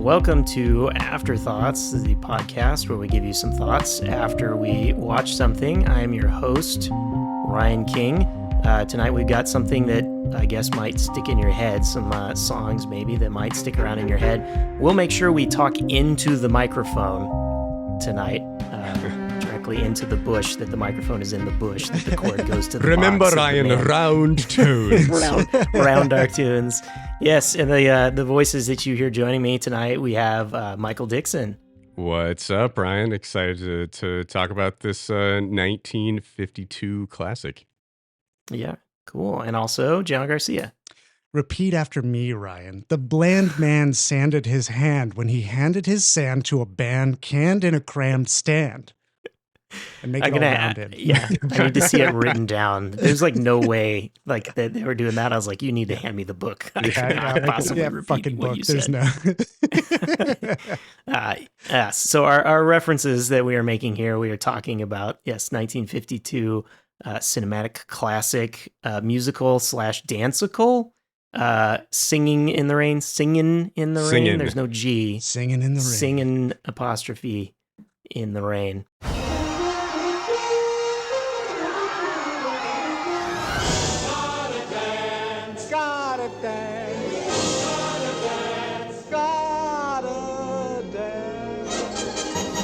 welcome to Afterthoughts, the podcast where we give you some thoughts after we watch something. I am your host, Ryan King. Tonight we've got something that I guess might stick in your head, some songs maybe that might stick around in your head. We'll make sure we talk into the microphone tonight, directly into the bush, that the microphone is in the bush, that the cord goes to the Remember, box Ryan, round tunes. round our tunes. Yes, and the voices that you hear joining me tonight, we have Michael Dixon. What's up, Ryan? Excited to talk about this 1952 classic. Yeah, cool. And also John Garcia. Repeat after me, Ryan. The bland man sanded his hand when he handed his sand to a band canned in a crammed stand. And make it all round in. Yeah, I need to see it written down. There's like no way like that they were doing that. I was like, you need to hand me the book. I cannot possibly repeat fucking what book. you There's no. So our references that we are making here, we are talking about 1952 cinematic classic musical / danceicle. Singing in the Rain. There's no G. Singing in the Rain. Singin' apostrophe in the rain.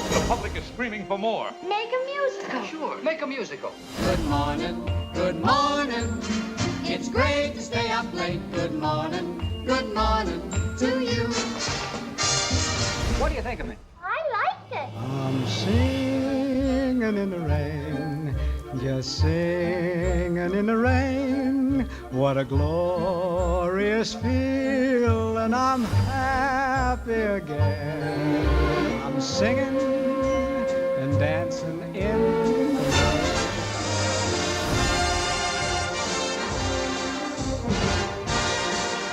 The public is screaming for more. Make a musical. Sure, make a musical. Good morning, good morning. It's great to stay up late. Good morning to you. What do you think of me? I liked it. I'm singing in the rain, just singing in the rain. What a glorious feel, and I'm happy again. I'm singing and dancing in the rain.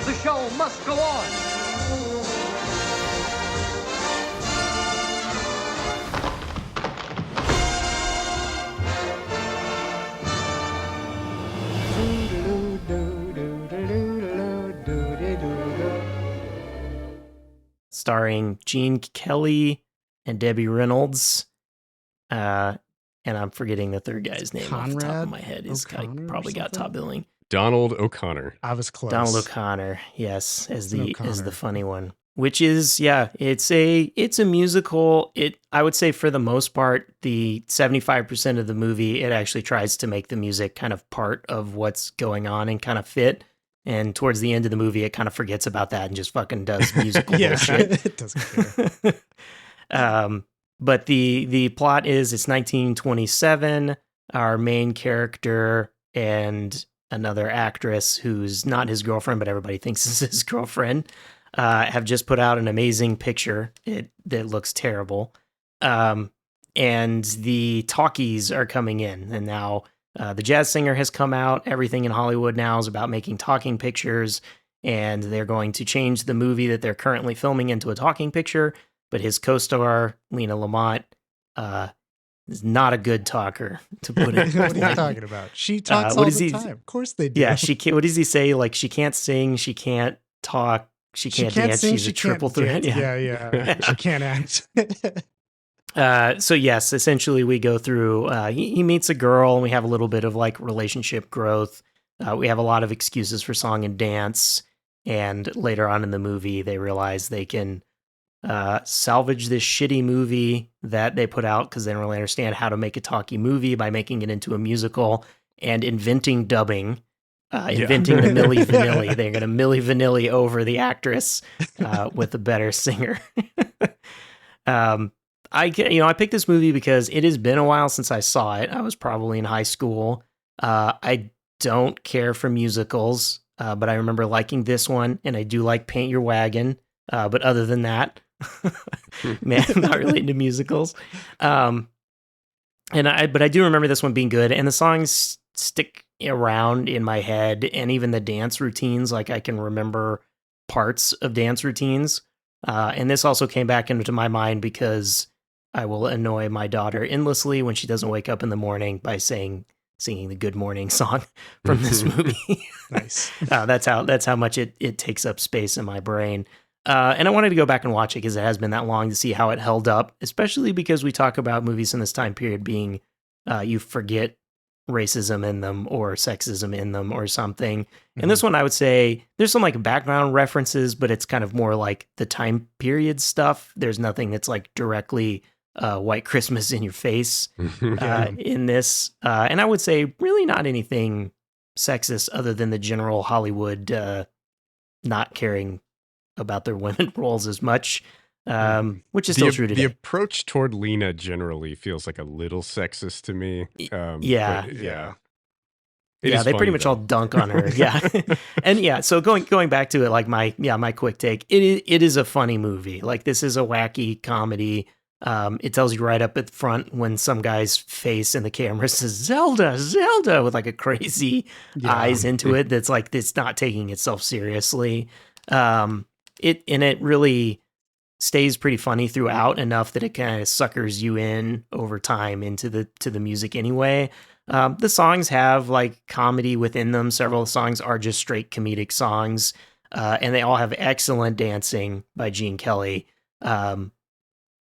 The show must go on. Starring Gene Kelly and Debbie Reynolds. And I'm forgetting the third guy's name off the top of my head. He's probably got top billing. Donald O'Connor. I was close. Donald O'Connor, yes, as the funny one. Which is, it's a musical. I would say for the most part, the 75% of the movie, it actually tries to make the music kind of part of what's going on and kind of fit. And towards the end of the movie, it kind of forgets about that and just fucking does musical bullshit. It doesn't care. But the plot is it's 1927. Our main character and another actress who's not his girlfriend, but everybody thinks is his girlfriend, have just put out an amazing picture that looks terrible. And the talkies are coming in, and now the jazz singer has come out. Everything in Hollywood now is about making talking pictures, and they're going to change the movie that they're currently filming into a talking picture. But his co-star, Lena Lamont, is not a good talker, to put it. What are you talking about? She talks all the time. Of course they do. Yeah, she can't. What does he say? Like, she can't sing, she can't talk, she can't dance. Sing, she's a triple threat. Yeah. She can't act. So yes, essentially we go through, he meets a girl and we have a little bit of like relationship growth. We have a lot of excuses for song and dance. And later on in the movie, they realize they can salvage this shitty movie that they put out because they don't really understand how to make a talkie movie by making it into a musical and inventing dubbing, inventing the Milli Vanilli. They're going to Milli Vanilli over the actress with a better singer. I picked this movie because it has been a while since I saw it. I was probably in high school. I don't care for musicals, but I remember liking this one, and I do like Paint Your Wagon. But other than that, man, I'm not really into musicals. But I do remember this one being good, and the songs stick around in my head, and even the dance routines. Like I can remember parts of dance routines, and this also came back into my mind because I will annoy my daughter endlessly when she doesn't wake up in the morning by singing the Good Morning song from this movie. Nice. That's how much it takes up space in my brain. And I wanted to go back and watch it because it has been that long to see how it held up, especially because we talk about movies in this time period being, you forget racism in them or sexism in them or something. And this one, I would say there's some like background references, but it's kind of more like the time period stuff. There's nothing that's like directly White Christmas in your face in this. And I would say really not anything sexist other than the general Hollywood not caring about their women roles as much, which is still true today. The approach toward Lena generally feels like a little sexist to me. Yeah. but yeah. Yeah, they pretty much all dunk on her. Yeah. And yeah, so going back to it, like my quick take, it is a funny movie. Like this is a wacky comedy. It tells you right up at the front when some guy's face in the camera says Zelda, Zelda with like a crazy eyes into it. That's like, it's not taking itself seriously. It really stays pretty funny throughout enough that it kind of suckers you in over time into the music anyway. The songs have like comedy within them. Several songs are just straight comedic songs, and they all have excellent dancing by Gene Kelly.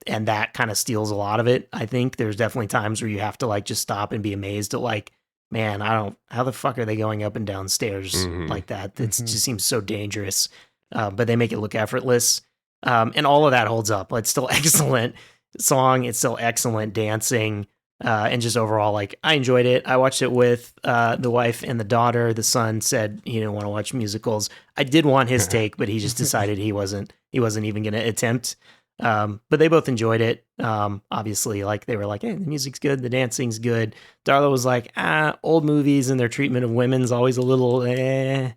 And that kind of steals a lot of it. I think there's definitely times where you have to like just stop and be amazed at like, man, how the fuck are they going up and down stairs like that? It just seems so dangerous. But they make it look effortless. And all of that holds up. It's still excellent song. It's still excellent dancing. And just overall, like, I enjoyed it. I watched it with the wife and the daughter. The son said he didn't want to watch musicals. I did want his take, but he just decided he wasn't even going to attempt. But they both enjoyed it. Obviously, like they were like, hey, the music's good, the dancing's good. Darla was like, old movies and their treatment of women's always a little and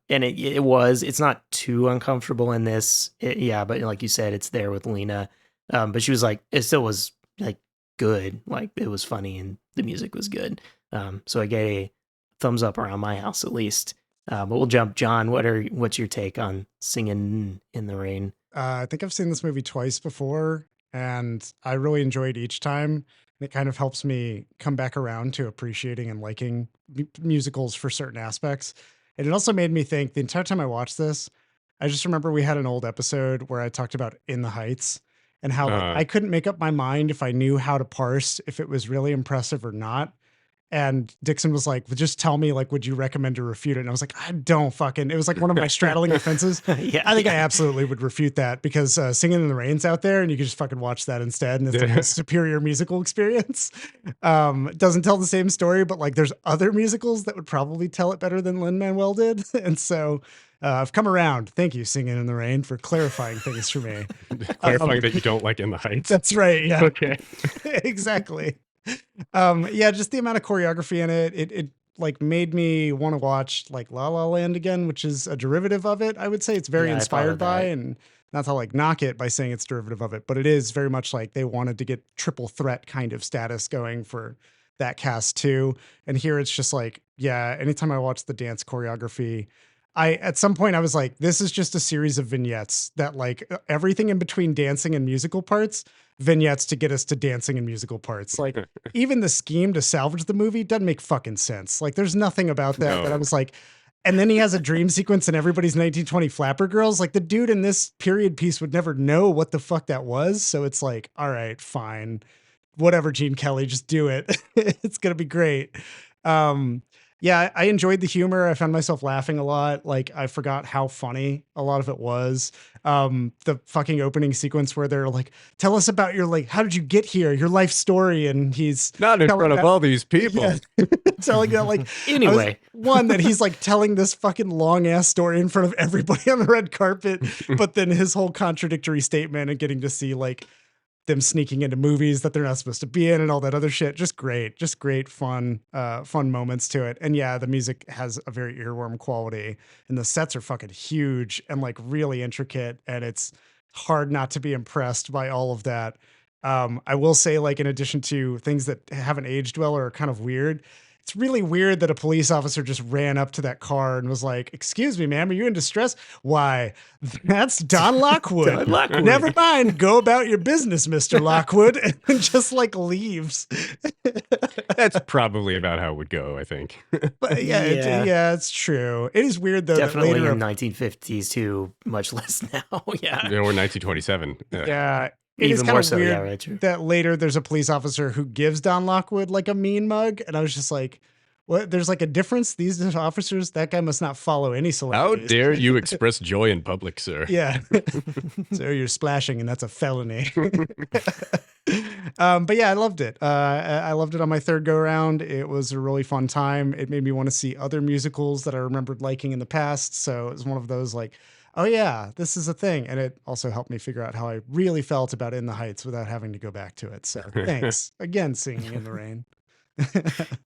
it's not too uncomfortable in this. But like you said, it's there with Lena. But she was like, it still was like good. Like it was funny and the music was good. So I gave a thumbs up around my house at least. But we'll jump. John, what's your take on Singin' in the Rain? I think I've seen this movie twice before, and I really enjoyed each time. And it kind of helps me come back around to appreciating and liking musicals for certain aspects. And it also made me think the entire time I watched this, I just remember we had an old episode where I talked about In the Heights and how like, I couldn't make up my mind if I knew how to parse if it was really impressive or not. And Dixon was like, well, just tell me, like, would you recommend to refute it? And I was like, I don't fucking, it was like one of my straddling defenses. I think I absolutely would refute that because Singin' in the Rain's out there and you can just fucking watch that instead. And it's like a superior musical experience. It doesn't tell the same story, but like there's other musicals that would probably tell it better than Lin-Manuel did. And so I've come around. Thank you, Singin' in the Rain, for clarifying things for me. Clarifying that you don't like In the Heights. That's right. Yeah. Okay. Exactly. Just the amount of choreography in it like made me want to watch like La La Land again, which is a derivative of it. I would say it's very inspired by, and not to like knock it by saying it's derivative of it, but it is very much like they wanted to get triple threat kind of status going for that cast too. And here it's just like, anytime I watch the dance choreography, at some point I was like, this is just a series of vignettes that like everything in between dancing and musical parts, vignettes to get us to dancing and musical parts. Like even the scheme to salvage the movie doesn't make fucking sense. Like there's nothing about that that I was like, and then he has a dream sequence and everybody's 1920 flapper girls. Like the dude in this period piece would never know what the fuck that was. So it's like, all right, fine, whatever, Gene Kelly, just do it. It's going to be great. I enjoyed the humor. I found myself laughing a lot. Like I forgot how funny a lot of it was. The fucking opening sequence where they're like, tell us about your, like, how did you get here? Your life story. And he's not in front of all these people. Yeah, telling that like, anyway, one that he's like telling this fucking long ass story in front of everybody on the red carpet, but then his whole contradictory statement and getting to see like them sneaking into movies that they're not supposed to be in and all that other shit. Just great fun moments to it. And the music has a very earworm quality and the sets are fucking huge and like really intricate. And it's hard not to be impressed by all of that. I will say, like, in addition to things that haven't aged well or are kind of weird, it's really weird that a police officer just ran up to that car and was like, "Excuse me, ma'am, are you in distress?" "Why, that's Don Lockwood." Don Lockwood. "Never mind, go about your business, Mr. Lockwood," and just like leaves. That's probably about how it would go, I think. But it's true. It is weird though. Definitely that later in 1950s too, much less now. Yeah. Or 1927. Yeah. It is Even kind more of so, weird yeah, right, true. that later there's a police officer who gives Don Lockwood like a mean mug. And I was just like, what? There's like a difference. These officers, that guy must not follow any How celebrities. dare you express joy in public, sir? Yeah. So you're splashing and that's a felony. But yeah, I loved it. I loved it on my third go around. It was a really fun time. It made me want to see other musicals that I remembered liking in the past. So it was one of those like, oh yeah, this is a thing. And it also helped me figure out how I really felt about In the Heights without having to go back to it. So thanks again, Singing in the Rain.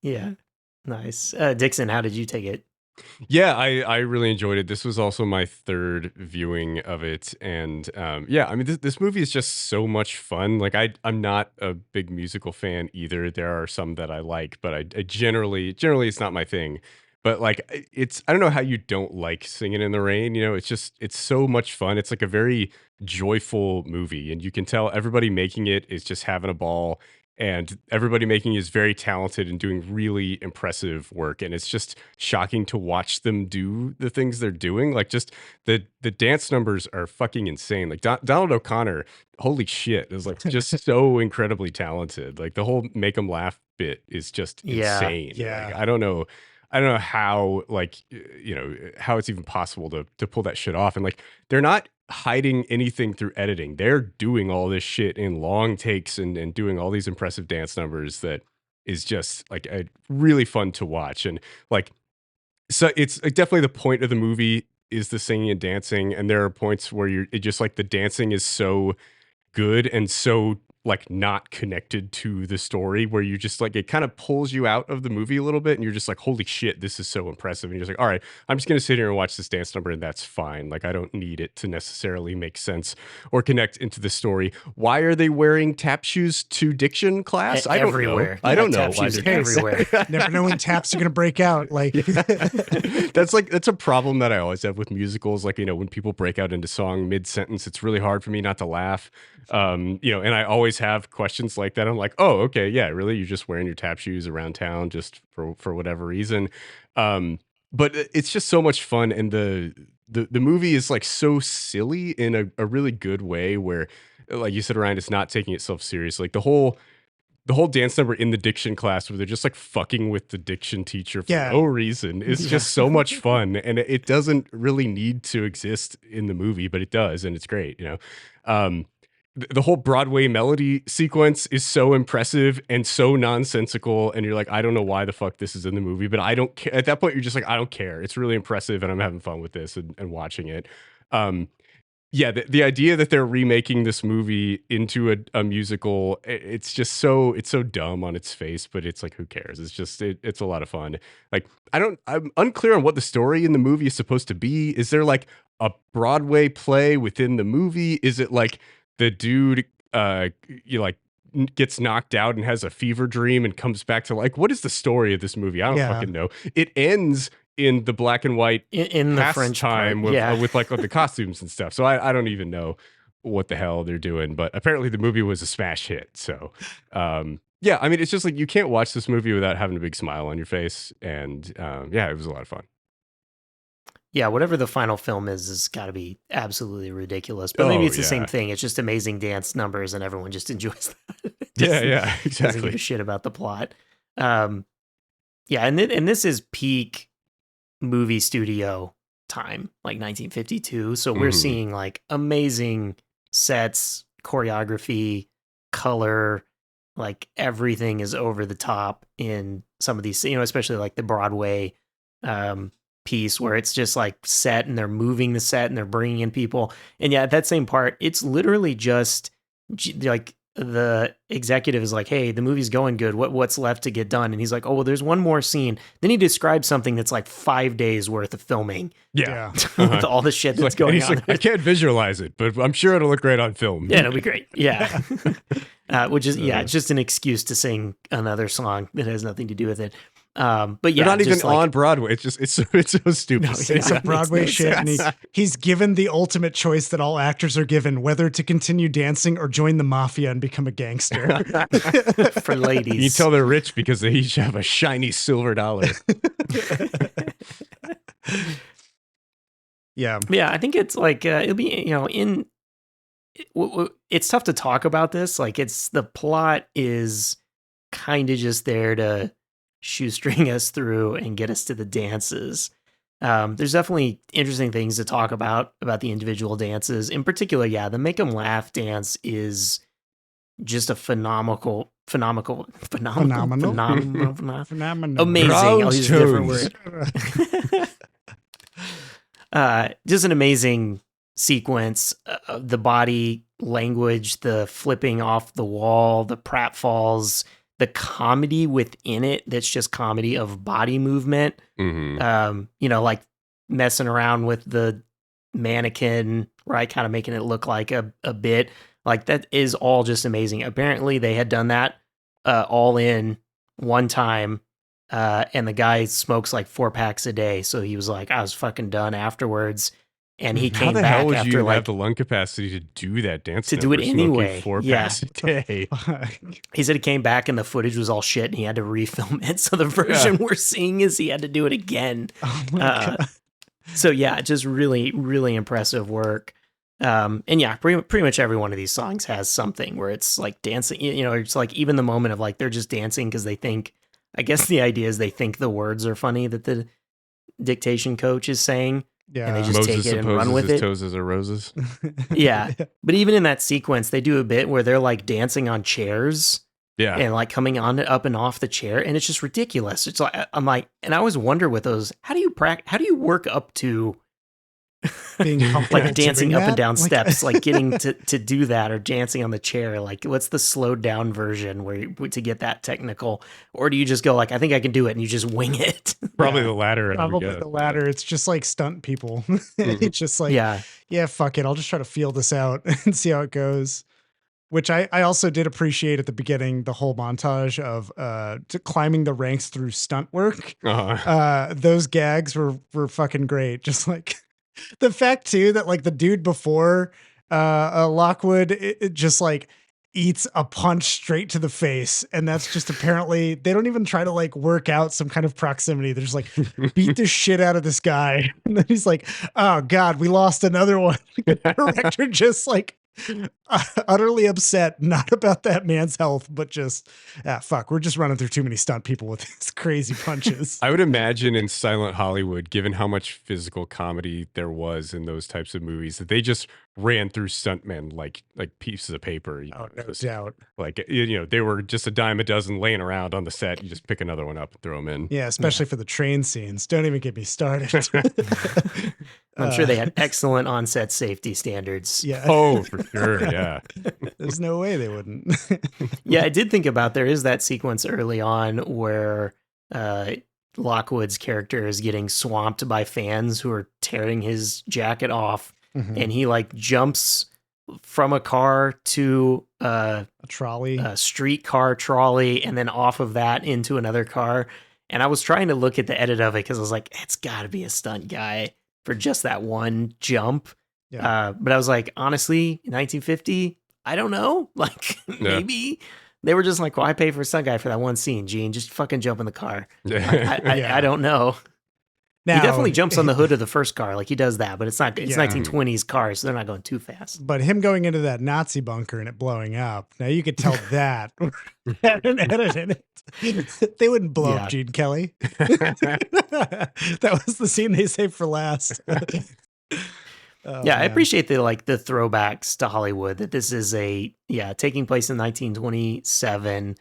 Yeah. Nice. Dixon, how did you take it? Yeah, I really enjoyed it. This was also my third viewing of it, and yeah, I mean this movie is just so much fun. Like I'm not a big musical fan either. There are some that I like, but I generally it's not my thing. But like I don't know how you don't like Singing in the Rain. You know, it's so much fun. It's like a very joyful movie, and you can tell everybody making it is just having a ball. And everybody making is very talented and doing really impressive work. And it's just shocking to watch them do the things they're doing. Like just the dance numbers are fucking insane. Like Donald O'Connor, holy shit, is like just so incredibly talented. Like the whole make them laugh bit is just insane. Yeah. Like, I don't know how like, you know, how it's even possible to pull that shit off. And like, they're not hiding anything through editing. They're doing all this shit in long takes and doing all these impressive dance numbers that is just like really fun to watch. And like, so it's like, definitely the point of the movie is the singing and dancing. And there are points where it just like the dancing is so good and so like not connected to the story, where you just like, it kind of pulls you out of the movie a little bit and you're just like, holy shit, this is so impressive. And you're just like, all right, I'm just going to sit here and watch this dance number and that's fine. Like I don't need it to necessarily make sense or connect into the story. Why are they wearing tap shoes to diction class? I don't Everywhere. know. I don't know. Tap shoes everywhere. Never know when taps are going to break out. Like, That's a problem that I always have with musicals. Like, you know, when people break out into song mid-sentence, it's really hard for me not to laugh. You know, and I always have questions like that. I'm like, oh, okay, yeah, really? You're just wearing your tap shoes around town just for whatever reason. But it's just so much fun. And the movie is like so silly in a really good way where, like you said, Ryan, it's not taking itself seriously. Like the whole dance number in the diction class where they're just like fucking with the diction teacher for no reason is just so much fun. And it doesn't really need to exist in the movie, but it does. And it's great, you know? The whole Broadway melody sequence is so impressive and so nonsensical. And you're like, I don't know why the fuck this is in the movie, but I don't care. At that point, you're just like, I don't care. It's really impressive. And I'm having fun with this and watching it. Yeah, the idea that they're remaking this movie into a musical, it's so dumb on its face, but it's like, who cares? It's just, it's a lot of fun. Like, I'm unclear on what the story in the movie is supposed to be. Is there like a Broadway play within the movie? Is it like the dude, gets knocked out and has a fever dream and comes back to like, what is the story of this movie? I don't fucking know. It ends in the black and white in the French time part, with like the costumes and stuff. So I don't even know what the hell they're doing, but apparently the movie was a smash hit. So yeah, I mean, it's just like you can't watch this movie without having a big smile on your face. And yeah, it was a lot of fun. Yeah, whatever the final film is got to be absolutely ridiculous. But maybe it's the same thing. It's just amazing dance numbers, and everyone just enjoys that. Yeah, exactly. Doesn't give a shit about the plot. Yeah, and this is peak movie studio time, like 1952. So we're seeing like amazing sets, choreography, color, like everything is over the top in some of these, you know, especially like the Broadway piece where it's just like set and they're moving the set and they're bringing in people. And yeah, at that same part, it's literally just like the executive is like, hey, the movie's going good. What's left to get done? And he's like, oh, well, there's one more scene. Then he describes something that's like 5 days worth of filming. Yeah. With all the shit that's going on. Like, I can't visualize it, but I'm sure it'll look great on film. Yeah, it'll be great. Yeah. Which is, it's just an excuse to sing another song that has nothing to do with it. But yeah, They're not even just like, on Broadway. It's just it's so stupid. No, It's Yeah, a Broadway makes no shit, and sense. he's given the ultimate choice that all actors are given: whether to continue dancing or join the mafia and become a gangster. for ladies. You can tell they're rich because they each have a shiny silver dollar. Yeah, Yeah, I think it's like it'll be it's tough to talk about this. Like the plot is kind of just there to shoestring us through and get us to the dances. There's definitely interesting things to talk about the individual dances. In particular, yeah, the Make 'em Laugh dance is just a phenomenal, phenomenal. amazing. I'll use a different word. Just an amazing sequence. The body language, the flipping off the wall, the pratfalls, the comedy within it. That's just comedy of body movement. Like messing around with the mannequin, right? Kind of making it look like a bit. Like that is all just amazing. Apparently they had done that all in one time. And the guy smokes like 4 packs a day. So he was like, I was fucking done afterwards. And he came How the back hell would after you like have the lung capacity to do that dance? to do it number, smoking anyway. 4 Yeah. packs a day. He said he came back and the footage was all shit and he had to refilm it. So the version we're seeing is he had to do it again. Oh my God. So yeah, just really, really impressive work. And yeah, pretty much every one of these songs has something where it's like dancing, it's like even the moment of like, they're just dancing because they think, I guess the idea is they think the words are funny that the dictation coach is saying. Yeah. And they just Moses take it and run with his it. toes are roses. Yeah. But even in that sequence, they do a bit where they're like dancing on chairs. Yeah. And like coming on up and off the chair, and it's just ridiculous. It's like I'm like, and I always wonder with those, how do you work up to Being like dancing doing up and that? down Like- steps, like getting to do that, or dancing on the chair? Like, what's the slowed down version to get that technical, or do you just go like, I think I can do it, and you just wing it? Probably the latter. I would Probably guess. the latter. It's just like stunt people. It's just like, Yeah, fuck it. I'll just try to feel this out and see how it goes. Which I also did appreciate at the beginning, the whole montage of climbing the ranks through stunt work. Those gags were fucking great. Just like the fact too that like the dude before Lockwood it just like eats a punch straight to the face, and that's just apparently they don't even try to like work out some kind of proximity. They're just like beat the shit out of this guy, and then he's like, oh god, we lost another one. The director just like utterly upset, not about that man's health, but just fuck, we're just running through too many stunt people with these crazy punches. I would imagine in silent Hollywood, given how much physical comedy there was in those types of movies, that they just ran through stuntmen like pieces of paper. No doubt. Like they were just a dime a dozen laying around on the set. You just pick another one up and throw them in. Yeah, especially for the train scenes. Don't even get me started. I'm sure they had excellent on-set safety standards. Yeah. Oh, for sure. Yeah. There's no way they wouldn't. Yeah, I did think about there is that sequence early on where Lockwood's character is getting swamped by fans who are tearing his jacket off, and he like jumps from a car to A trolley. a streetcar trolley, and then off of that into another car. And I was trying to look at the edit of it because I was like, it's got to be a stunt guy for just that one jump. Yeah. But I was like, honestly, in 1950, I don't know. Like, maybe they were just like, well, I paid for a stunt guy for that one scene, Gene. Just fucking jump in the car. I don't know. Now, he definitely jumps on the hood of the first car. Like, he does that, but it's 1920s cars, so they're not going too fast. But him going into that Nazi bunker and it blowing up, now you could tell that had an edit in it. They wouldn't blow up Gene Kelly. That was the scene they saved for last. I man. appreciate the throwbacks to Hollywood, that this is taking place in 1927.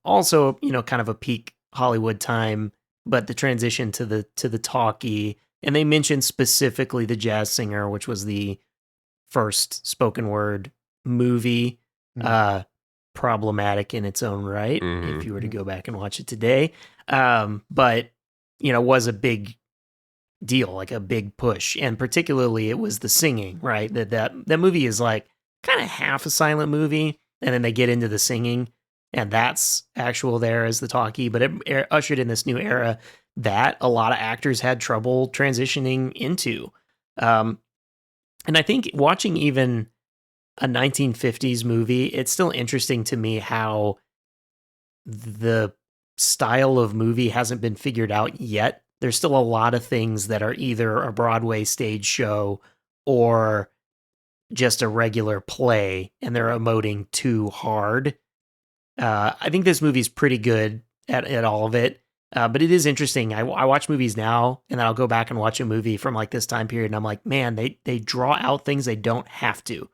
Also, kind of a peak Hollywood time, but the transition to the talkie, and they mentioned specifically The Jazz Singer, which was the first spoken word movie. Problematic in its own right, if you were to go back and watch it today. But was a big deal, like a big push, and particularly it was the singing, right? That movie is like kind of half a silent movie, and then they get into the singing, and that's actual there as the talkie, but it ushered in this new era that a lot of actors had trouble transitioning into. And I think watching even a 1950s movie, it's still interesting to me how the style of movie hasn't been figured out yet. There's still a lot of things that are either a Broadway stage show or just a regular play, and they're emoting too hard. I think this movie's pretty good at all of it. But it is interesting. I watch movies now, and then I'll go back and watch a movie from like this time period, and I'm like, man, they draw out things they don't have to.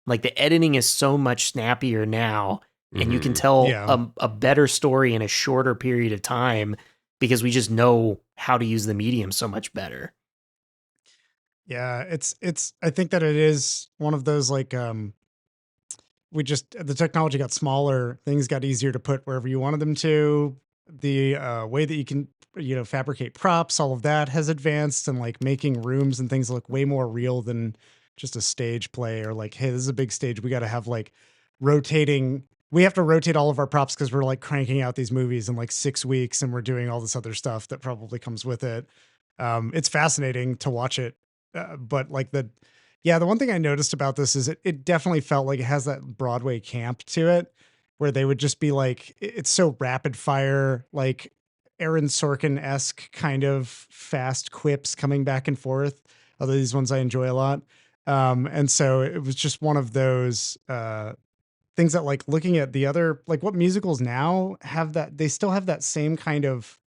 Like the editing is so much snappier now, and you can tell a better story in a shorter period of time because we just know how to use the medium so much better. Yeah, it's I think that it is one of those like the technology got smaller, things got easier to put wherever you wanted them to. The way that you can fabricate props, all of that has advanced, and like making rooms and things look way more real than just a stage play, or like, hey, this is a big stage, we got to have like we have to rotate all of our props because we're like cranking out these movies in like 6 weeks, and we're doing all this other stuff that probably comes with it. It's fascinating to watch it. But like the one thing I noticed about this is it definitely felt like it has that Broadway camp to it, where they would just be like, it's so rapid fire, like Aaron Sorkin-esque kind of fast quips coming back and forth. Although these ones I enjoy a lot. And so it was just one of those things that, like, looking at the other, like what musicals now have, that they still have that same kind of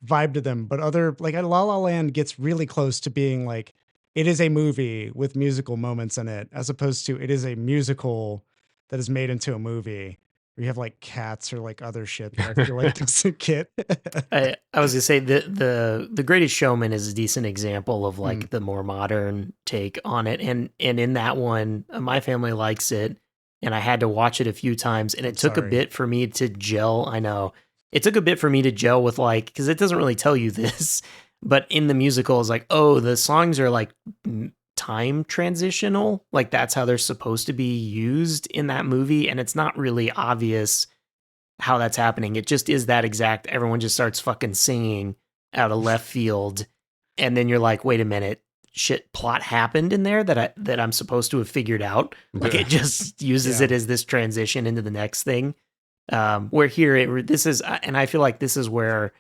vibe to them, but other, like La La Land gets really close to being like, it is a movie with musical moments in it, as opposed to it is a musical that is made into a movie. We have like Cats or like other shit that I feel like doesn't get. I was gonna say the Greatest Showman is a decent example of like the more modern take on it, and in that one, my family likes it, and I had to watch it a few times, and it took a bit for me to gel. I know it took a bit for me to gel with, like, because it doesn't really tell you this, but in the musical, it's like, oh, the songs are like time transitional, like that's how they're supposed to be used in that movie, and it's not really obvious how that's happening. It just is that exact, everyone just starts fucking singing out of left field, and then you're like, wait a minute, shit, plot happened in there that I'm supposed to have figured out. Like it just uses it as this transition into the next thing. Where here this is, and I feel like this is where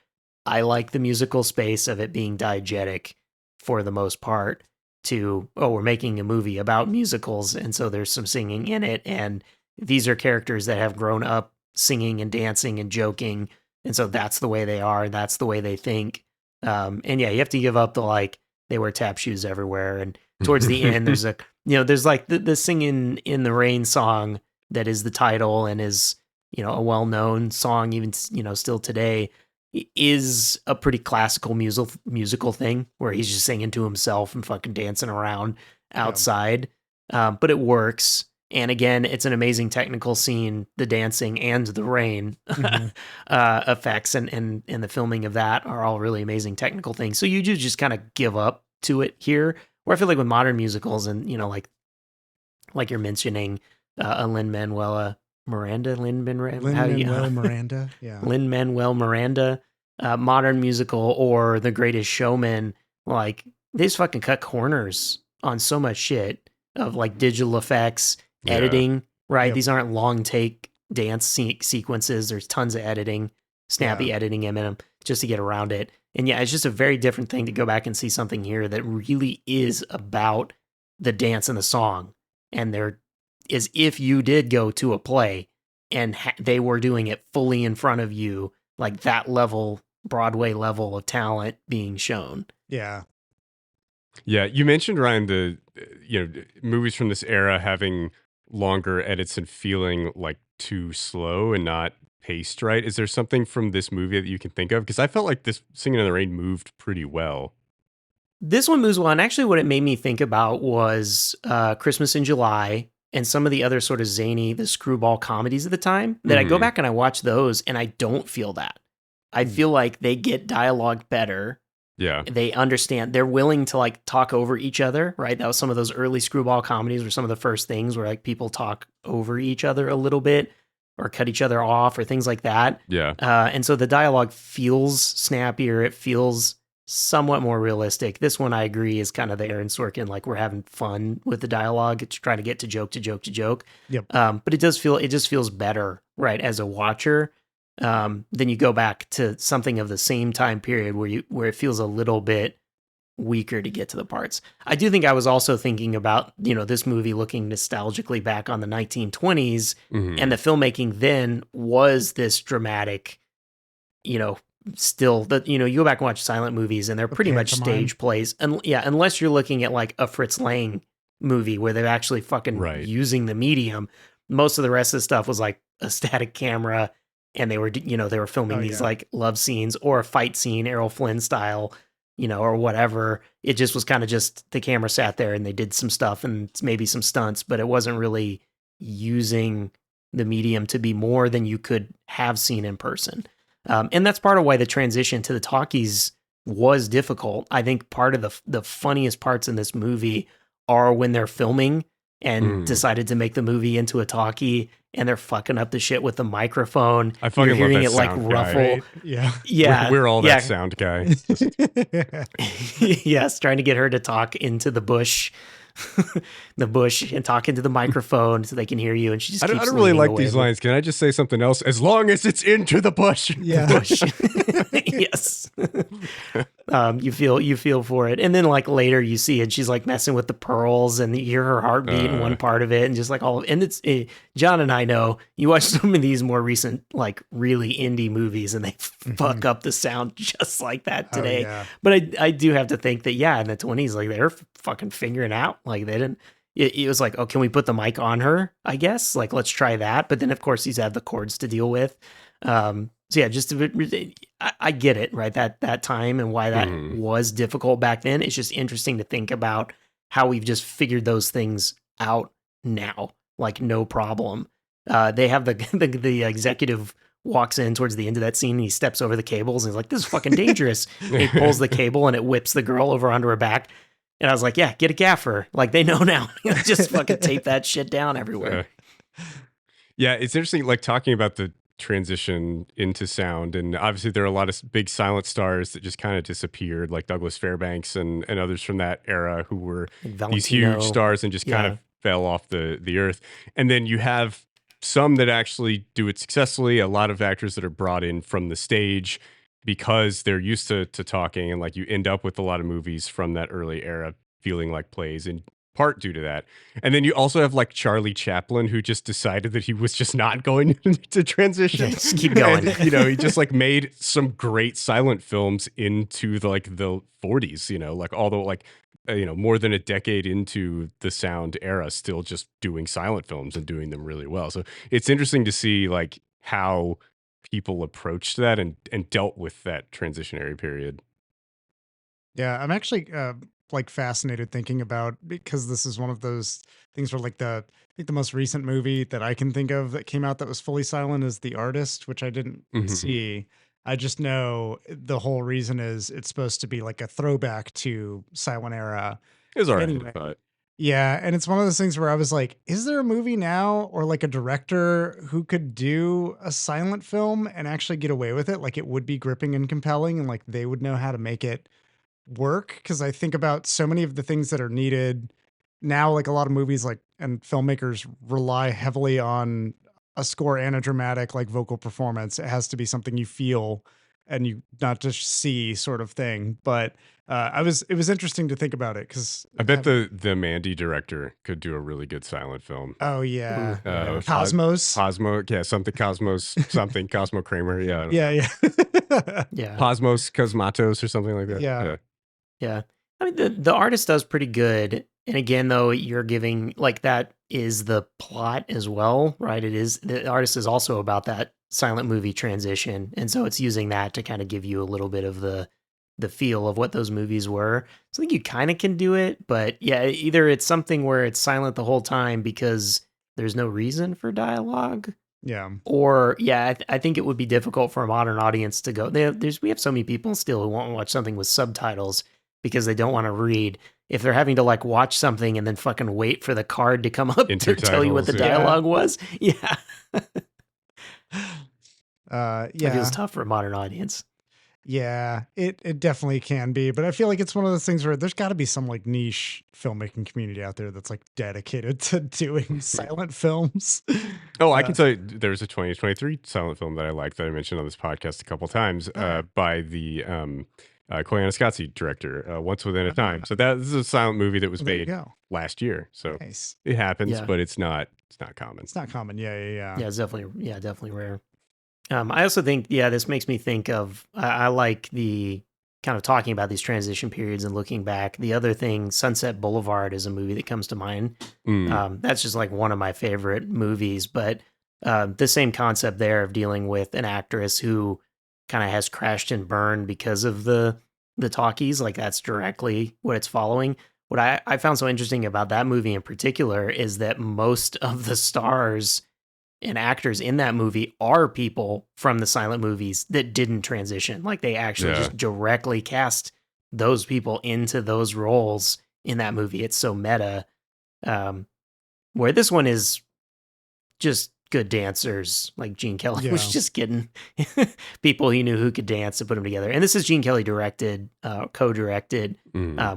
I like the musical space of it being diegetic for the most part. To, oh, we're making a movie about musicals, and so there's some singing in it, and these are characters that have grown up singing and dancing and joking, and so that's the way they are, that's the way they think. And yeah, you have to give up the, like, they wear tap shoes everywhere, and towards the end there's a, there's like the Singin' in the Rain song that is the title and is, a well-known song even, still today, is a pretty classical musical thing where he's just singing to himself and fucking dancing around outside. But it works. And again, it's an amazing technical scene, the dancing and the rain effects and the filming of that are all really amazing technical things. So you do just kind of give up to it here, where I feel like with modern musicals and, like you're mentioning, Lin-Manuel Miranda, yeah. Lin-Manuel Miranda, modern musical, or The Greatest Showman, like they just fucking cut corners on so much shit of like digital effects, editing, right? Yep. These aren't long take dance sequences. There's tons of editing, snappy editing in them just to get around it. And yeah, it's just a very different thing to go back and see something here that really is about the dance and the song. And they're is if you did go to a play and they were doing it fully in front of you, like that level, Broadway level of talent being shown. Yeah. Yeah. You mentioned, Ryan, the, movies from this era having longer edits and feeling like too slow and not paced right. Is there something from this movie that you can think of? Because I felt like this Singin' in the Rain moved pretty well. This one moves well. And actually what it made me think about was Christmas in July, and some of the other sort of zany, the screwball comedies of the time, that I go back and I watch those and I don't feel that. I feel like they get dialogue better. Yeah. They understand, they're willing to like talk over each other, right? That was some of those early screwball comedies were some of the first things where like people talk over each other a little bit. or cut each other off or things like that. Yeah. And so the dialogue feels snappier. It feels somewhat more realistic. This one, I agree, is kind of the Aaron Sorkin, like we're having fun with the dialogue. It's trying to get to joke to joke to joke. Yep. But it just feels better, right, as a watcher. Then you go back to something of the same time period where it feels a little bit weaker to get to the parts. I do think I was also thinking about, this movie looking nostalgically back on the 1920s, and the filmmaking then was this dramatic, still that, you go back and watch silent movies and they're pretty much stage plays. And unless you're looking at like a Fritz Lang movie where they're actually fucking using the medium, most of the rest of the stuff was like a static camera, and they were filming these like love scenes or a fight scene, Errol Flynn style, or whatever. It just was kind of just the camera sat there and they did some stuff and maybe some stunts, but it wasn't really using the medium to be more than you could have seen in person. And that's part of why the transition to the talkies was difficult. I think part of the funniest parts in this movie are when they're filming and decided to make the movie into a talkie, and they're fucking up the shit with the microphone. I fucking You're hearing love that it like sound ruffle. Guy, right? Yeah. Yeah. We're all that sound guy. Yes, trying to get her to talk into the bush. And talk into the microphone so they can hear you, and she just I keeps don't really leaning like away these from lines. Can I just say something else? As long as it's into the bush. Yeah. bush. Yes. You feel for it. And then like later you see it, she's like messing with the pearls, and you hear her heartbeat in one part of it, and just like John and I know you watch some of these more recent like really indie movies and they fuck up the sound just like that today. But I do have to think that in the 20s, like they're fucking figuring out, like they didn't, it was like, oh, can we put the mic on her? I guess, like, let's try that. But then of course he's had the chords to deal with. So yeah, just a bit, I get it, right? That time and why that was difficult back then. It's just interesting to think about how we've just figured those things out now, like no problem. They have the executive walks in towards the end of that scene and he steps over the cables and he's like, this is fucking dangerous. And he pulls the cable and it whips the girl over onto her back. And I was like, yeah, get a gaffer. Like they know now. Just fucking tape that shit down everywhere. Yeah, it's interesting, like talking about the transition into sound, and obviously there are a lot of big silent stars that just kind of disappeared, like Douglas Fairbanks and others from that era who were these huge stars and just kind of fell off the earth. And then you have some that actually do it successfully, a lot of actors that are brought in from the stage because they're used to talking, and like you end up with a lot of movies from that early era feeling like plays, in part due to that. And then you also have like Charlie Chaplin, who just decided that he was just not going to transition. Just keep going. And, he just like made some great silent films into the 40s, like although like more than a decade into the sound era, still just doing silent films and doing them really well. So it's interesting to see like how people approached that and dealt with that transitionary period. Yeah, I'm actually like fascinated thinking about, because this is one of those things where like I think the most recent movie that I can think of that came out that was fully silent is The Artist, which I didn't see. I just know the whole reason is it's supposed to be like a throwback to silent era. It was alright, Anyway. but Yeah, and it's one of those things where I was like, is there a movie now or like a director who could do a silent film and actually get away with it? Like it would be gripping and compelling, and like they would know how to make it work. Because I think about so many of the things that are needed now, like a lot of movies like and filmmakers rely heavily on a score and a dramatic like vocal performance. It has to be something you feel and you not just see sort of thing. But it was interesting to think about it, because I bet the Mandy director could do a really good silent film. Oh yeah. Cosmos, something Cosmos, something Cosmo Kramer. Yeah. Yeah. Yeah. Cosmos Cosmatos or something like that. Yeah. I mean, the artist does pretty good. And again, though, you're giving like that is the plot as well, right? It is, the artist is also about that silent movie transition. And so it's using that to kind of give you a little bit of the feel of what those movies were. So I think you kind of can do it, but yeah, either it's something where it's silent the whole time because there's no reason for dialogue. Yeah. Or I think it would be difficult for a modern audience to go. We have so many people still who won't watch something with subtitles because they don't want to read. If they're having to like watch something and then fucking wait for the card to come up to tell you what the dialogue was. Yeah. It Yeah. feels tough for a modern audience. Yeah, it definitely can be, but I feel like it's one of those things where there's got to be some like niche filmmaking community out there that's like dedicated to doing silent films. Oh, I can tell you, there's a 2023 silent film that I like that I mentioned on this podcast a couple times by the Koyaanisqatsi director, Once Within a Time. So this is a silent movie that was Well, there you made go. last year. So Nice. it happens, Yeah. but it's not common. It's not common. Yeah. Yeah, it's definitely rare. I also think, this makes me think of, I like the kind of talking about these transition periods and looking back. The other thing, Sunset Boulevard is a movie that comes to mind. That's just like one of my favorite movies, but the same concept there of dealing with an actress who kind of has crashed and burned because of the talkies. Like that's directly what it's following. What I found so interesting about that movie in particular is that most of the stars and actors in that movie are people from the silent movies that didn't transition. Like they actually just directly cast those people into those roles in that movie. It's so meta. Where this one is just good dancers, like Gene Kelly was just getting people he knew who could dance to put them together. And this is Gene Kelly directed, co-directed,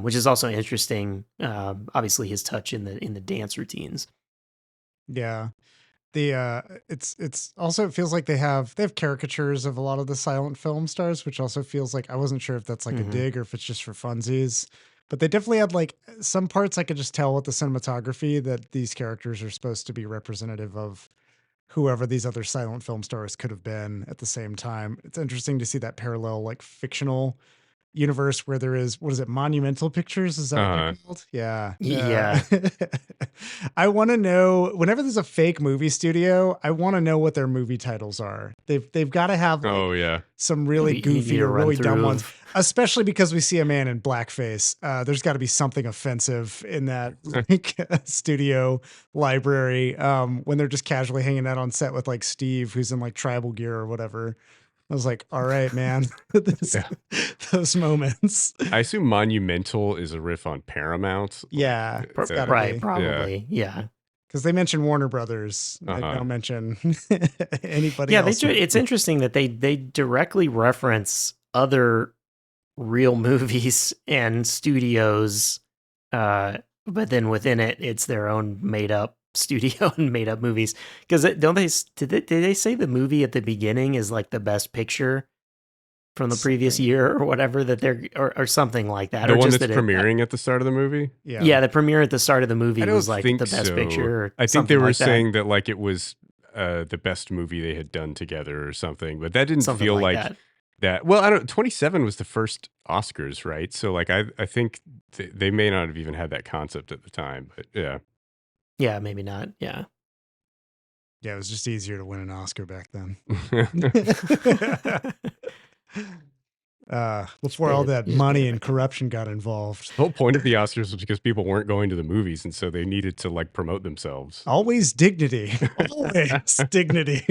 which is also interesting. Obviously his touch in the dance routines. Yeah. It's also, it feels like they have caricatures of a lot of the silent film stars, which also feels like, I wasn't sure if that's like a dig or if it's just for funsies, but they definitely had like some parts I could just tell with the cinematography that these characters are supposed to be representative of whoever these other silent film stars could have been at the same time. It's interesting to see that parallel, like fictional universe where there is, what is it, Monumental Pictures? Is that what they're called? Yeah. Yeah. I want to know, whenever there's a fake movie studio, I want to know what their movie titles are. They've got to have like, some really goofy or really dumb ones, especially because we see a man in blackface. There's got to be something offensive in that like studio library when they're just casually hanging out on set with like Steve, who's in like tribal gear or whatever. I was like, all right, man, those moments. I assume Monumental is a riff on Paramount. Yeah. Right. Probably. Yeah. Because they mention Warner Brothers. They don't mention anybody else. It's interesting that they directly reference other real movies and studios, but then within it, it's their own made up studio and made up movies. Because did they say the movie at the beginning is like the best picture from the previous year or whatever, that they're or something like that? The or one just that's premiering at the start of the movie? Yeah, the premiere at the start of the movie was like the best picture. Or I think they were saying that like it was the best movie they had done together or something, but that didn't feel like that. Well, I don't. 27 was the first Oscars, right? So like I think they may not have even had that concept at the time, but yeah. Yeah, maybe not. Yeah. Yeah, it was just easier to win an Oscar back then. Before all that money and corruption got involved. The whole point of the Oscars was because people weren't going to the movies, and so they needed to like promote themselves. Always dignity. Always dignity.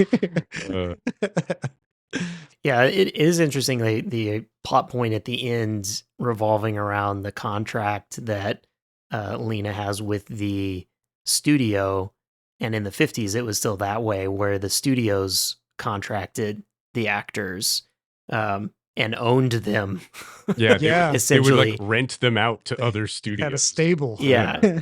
Yeah, it is interesting. The plot point at the end revolving around the contract that Lena has with the studio, and in the 50s it was still that way, where the studios contracted the actors and owned them. Yeah, essentially they would like rent them out to other studios. Had a stable. Yeah.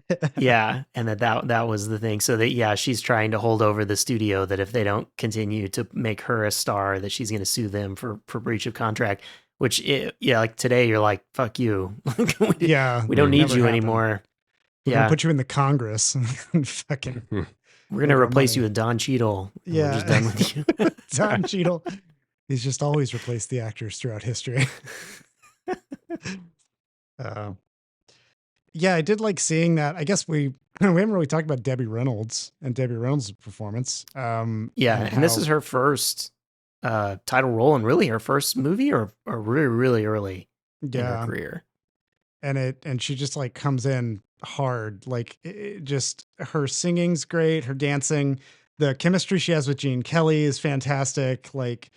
And that was the thing. So that she's trying to hold over the studio, that if they don't continue to make her a star, that she's going to sue them for breach of contract. Which like today you're like, fuck you. we don't need you anymore. We're gonna put you in the Congress and fucking. We're gonna replace you with Don Cheadle. Yeah, we're just done with you. Don Cheadle. He's just always replaced the actors throughout history. I did like seeing that. I guess we haven't really talked about Debbie Reynolds and Debbie Reynolds' performance. And this is her first title role, and really her first movie, or really, really early in her career. And she just like comes in hard. Like just her singing's great, her dancing, the chemistry she has with Gene Kelly is fantastic. Like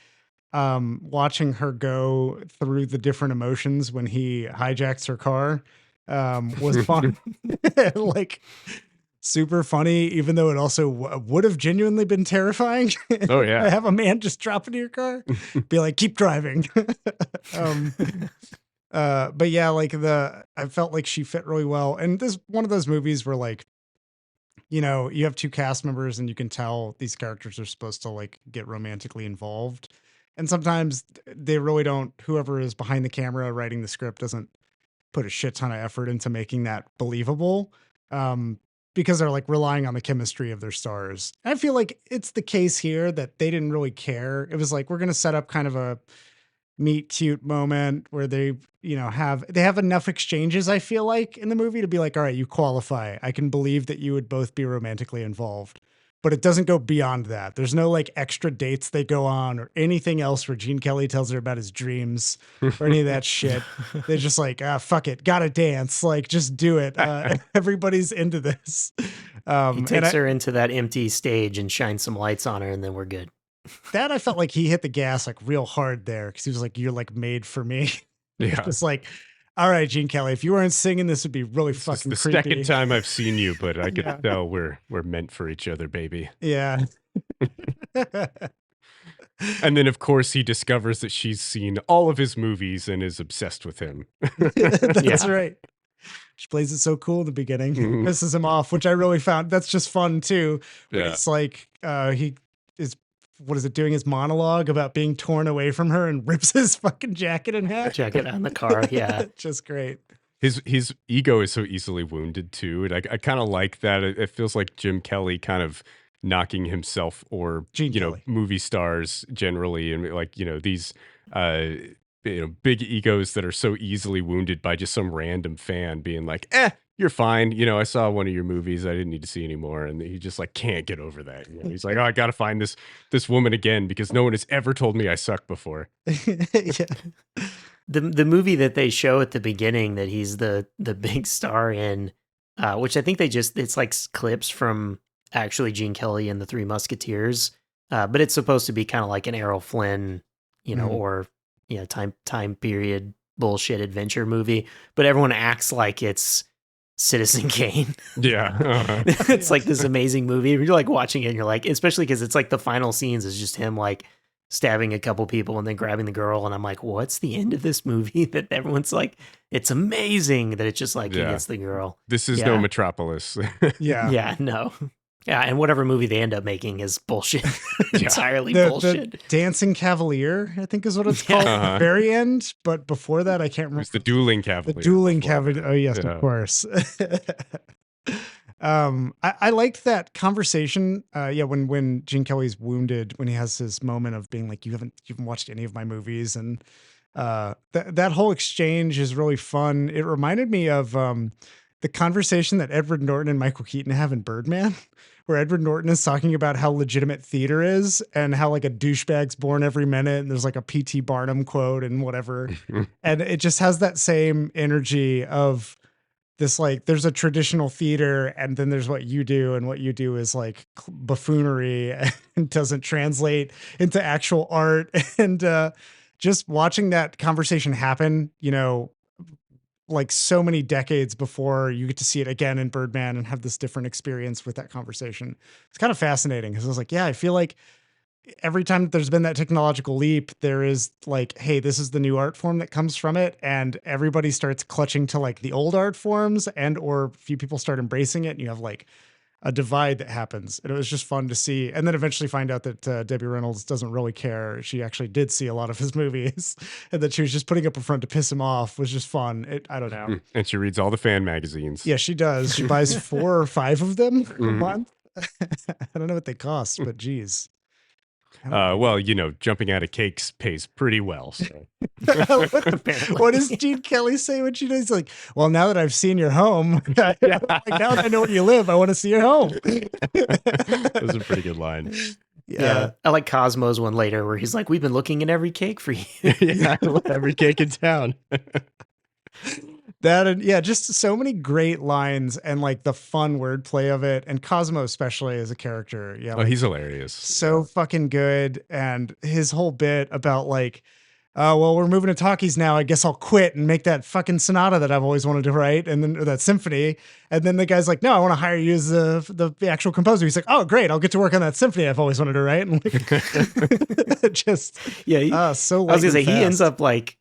watching her go through the different emotions when he hijacks her car was fun. Like super funny, even though it also would have genuinely been terrifying. Oh yeah. Have a man just drop into your car, be like, keep driving. But yeah, like I felt like she fit really well. And this one of those movies where like, you know, you have two cast members and you can tell these characters are supposed to like get romantically involved. And sometimes they really don't, whoever is behind the camera writing the script doesn't put a shit ton of effort into making that believable. Because they're like relying on the chemistry of their stars. And I feel like it's the case here that they didn't really care. It was like, we're going to set up kind of a meet cute moment where they, you know, have enough exchanges, I feel like, in the movie to be like, all right, you qualify. I can believe that you would both be romantically involved, but it doesn't go beyond that. There's no like extra dates they go on or anything else where Gene Kelly tells her about his dreams or any of that shit. They're just like, fuck it. Gotta dance. Like, just do it. Everybody's into this. He takes her into that empty stage and shines some lights on her and then we're good. That I felt like he hit the gas like real hard there because he was like, "You're like made for me." Yeah. Just like, all right, Gene Kelly, if you weren't singing, this would be really fucking It's the creepy. second time I've seen you, but I could tell we're meant for each other, baby. Yeah. And then, of course, he discovers that she's seen all of his movies and is obsessed with him. That's right. She plays it so cool in the beginning, pisses him off, which I really found that's just fun too. Yeah. It's like he is. What is it? Doing his monologue about being torn away from her and rips his fucking jacket in half. Jacket on the car, yeah. Just great. His ego is so easily wounded too, and I kind of like that. It feels like Jim Kelly kind of knocking himself or Gene you know Kelly. movie stars generally, and like you know these you know big egos that are so easily wounded by just some random fan being like, you're fine. You know, I saw one of your movies. I didn't need to see anymore. And he just like can't get over that. You know, he's like, oh, I got to find this woman again because no one has ever told me I suck before. Yeah. The movie that they show at the beginning that he's the big star in, which I think it's like clips from actually Gene Kelly and the Three Musketeers. But it's supposed to be kind of like an Errol Flynn, you know, or you know, time period bullshit adventure movie. But everyone acts like it's Citizen Kane. Yeah. Uh-huh. It's like this amazing movie. You're like watching it and you're like, especially because it's like the final scenes is just him like stabbing a couple people and then grabbing the girl. And I'm like, what's the end of this movie that everyone's like, it's amazing that it's just like he gets the girl. This is no Metropolis. Yeah. Yeah, no. Yeah, and whatever movie they end up making is bullshit. Entirely bullshit. The Dancing Cavalier, I think is what it's called at the very end. But before that, I can't remember. It's the Dueling Cavalier. The Dueling Cavalier. Oh, yes, of course. I liked that conversation. When Gene Kelly's wounded, when he has his moment of being like, you haven't watched any of my movies. And that whole exchange is really fun. It reminded me of the conversation that Edward Norton and Michael Keaton have in Birdman, where Edward Norton is talking about how legitimate theater is and how like a douchebag's born every minute. And there's like a P.T. Barnum quote and whatever. And it just has that same energy of this, like, there's a traditional theater and then there's what you do. And what you do is like buffoonery and doesn't translate into actual art. And just watching that conversation happen, you know, like so many decades before you get to see it again in Birdman and have this different experience with that conversation. It's kind of fascinating because I was like, yeah, I feel like every time that there's been that technological leap, there is like, hey, this is the new art form that comes from it. And everybody starts clutching to like the old art forms and, or a few people start embracing it and you have like a divide that happens. And it was just fun to see. And then eventually find out that Debbie Reynolds doesn't really care. She actually did see a lot of his movies and that she was just putting up a front to piss him off was just fun. I don't know. And she reads all the fan magazines. Yeah, she does. She buys 4 or 5 of them a month. I don't know what they cost, but geez. Well, you know, jumping out of cakes pays pretty well. So. What does Gene Kelly say when she does? He's like, well, now that I've seen your home, like, now that I know where you live, I want to see your home. That's a pretty good line. Yeah. I like Cosmo's one later where he's like, we've been looking in every cake for you. Yeah, every cake in town. That and yeah, just so many great lines and like the fun wordplay of it, and Cosmo especially as a character. Yeah, he's hilarious. So fucking good, and his whole bit about like oh, well, we're moving to talkies now. I guess I'll quit and make that fucking sonata that I've always wanted to write, and then or that symphony. And then the guy's like, no, I want to hire you as the actual composer. He's like, oh, great, I'll get to work on that symphony I've always wanted to write. And like, just so. I was gonna say he ends up like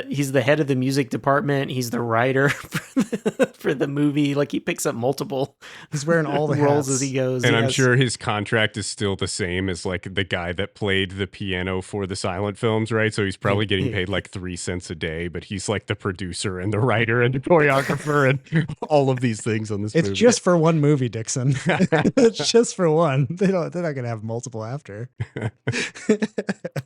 he's the head of the music department. He's the writer for the movie. Like he picks up multiple. He's wearing all the roles hats as he goes. And I'm sure his contract is still the same as like the guy that played the piano for the silent films, right? So he's probably getting paid like 3 cents a day, but he's like the producer and the writer and the choreographer and all of these things on this It's movie. just for one movie, Dixon. It's just for one. They're not gonna have multiple after.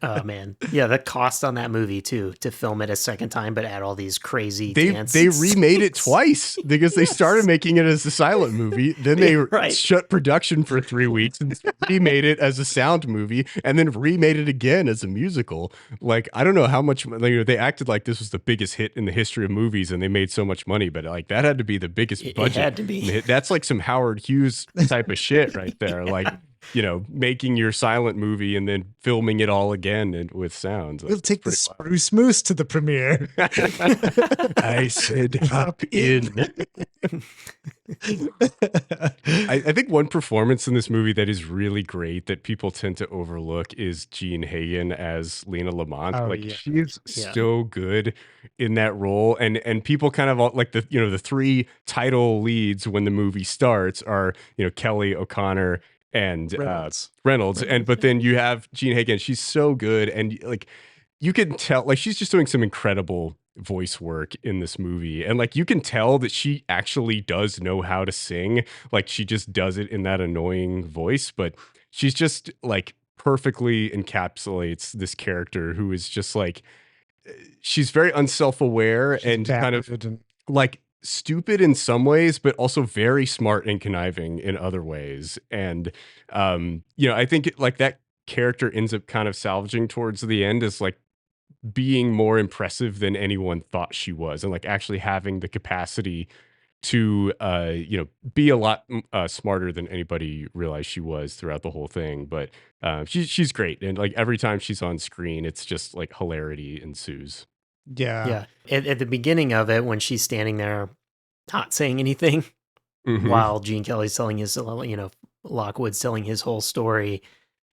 Oh man. Yeah, the cost on that movie too, to film it a second time, but add all these crazy They remade it scenes. twice because they started making it as a silent movie. Then they Right. shut production for 3 weeks and remade it as a sound movie and then remade it again as a musical. Like, I don't know how much, they acted like this was the biggest hit in the history of movies and they made so much money, but like that had to be the biggest budget. It had to be. That's like some Howard Hughes type of shit right there. Like, making your silent movie and then filming it all again and with sounds. We'll take the Spruce Moose to the premiere. I said hop in. I think one performance in this movie that is really great that people tend to overlook is Jean Hagen as Lena Lamont. She's so good in that role, and people kind of like the 3 title leads when the movie starts are Kelly O'Connor and Reynolds. But then you have Jean Hagen. She's so good, and like you can tell, like she's just doing some incredible voice work in this movie, and like you can tell that she actually does know how to sing. Like she just does it in that annoying voice, but she's just like perfectly encapsulates this character who is just like she's very unself-aware and kind of like stupid in some ways, but also very smart and conniving in other ways. And I think like that character ends up kind of salvaging towards the end as like being more impressive than anyone thought she was, and like actually having the capacity to be a lot smarter than anybody realized she was throughout the whole thing. But she's great, and like every time she's on screen, it's just like hilarity ensues. Yeah. At the beginning of it, when she's standing there not saying anything while Gene Kelly's telling his, Lockwood's telling his whole story,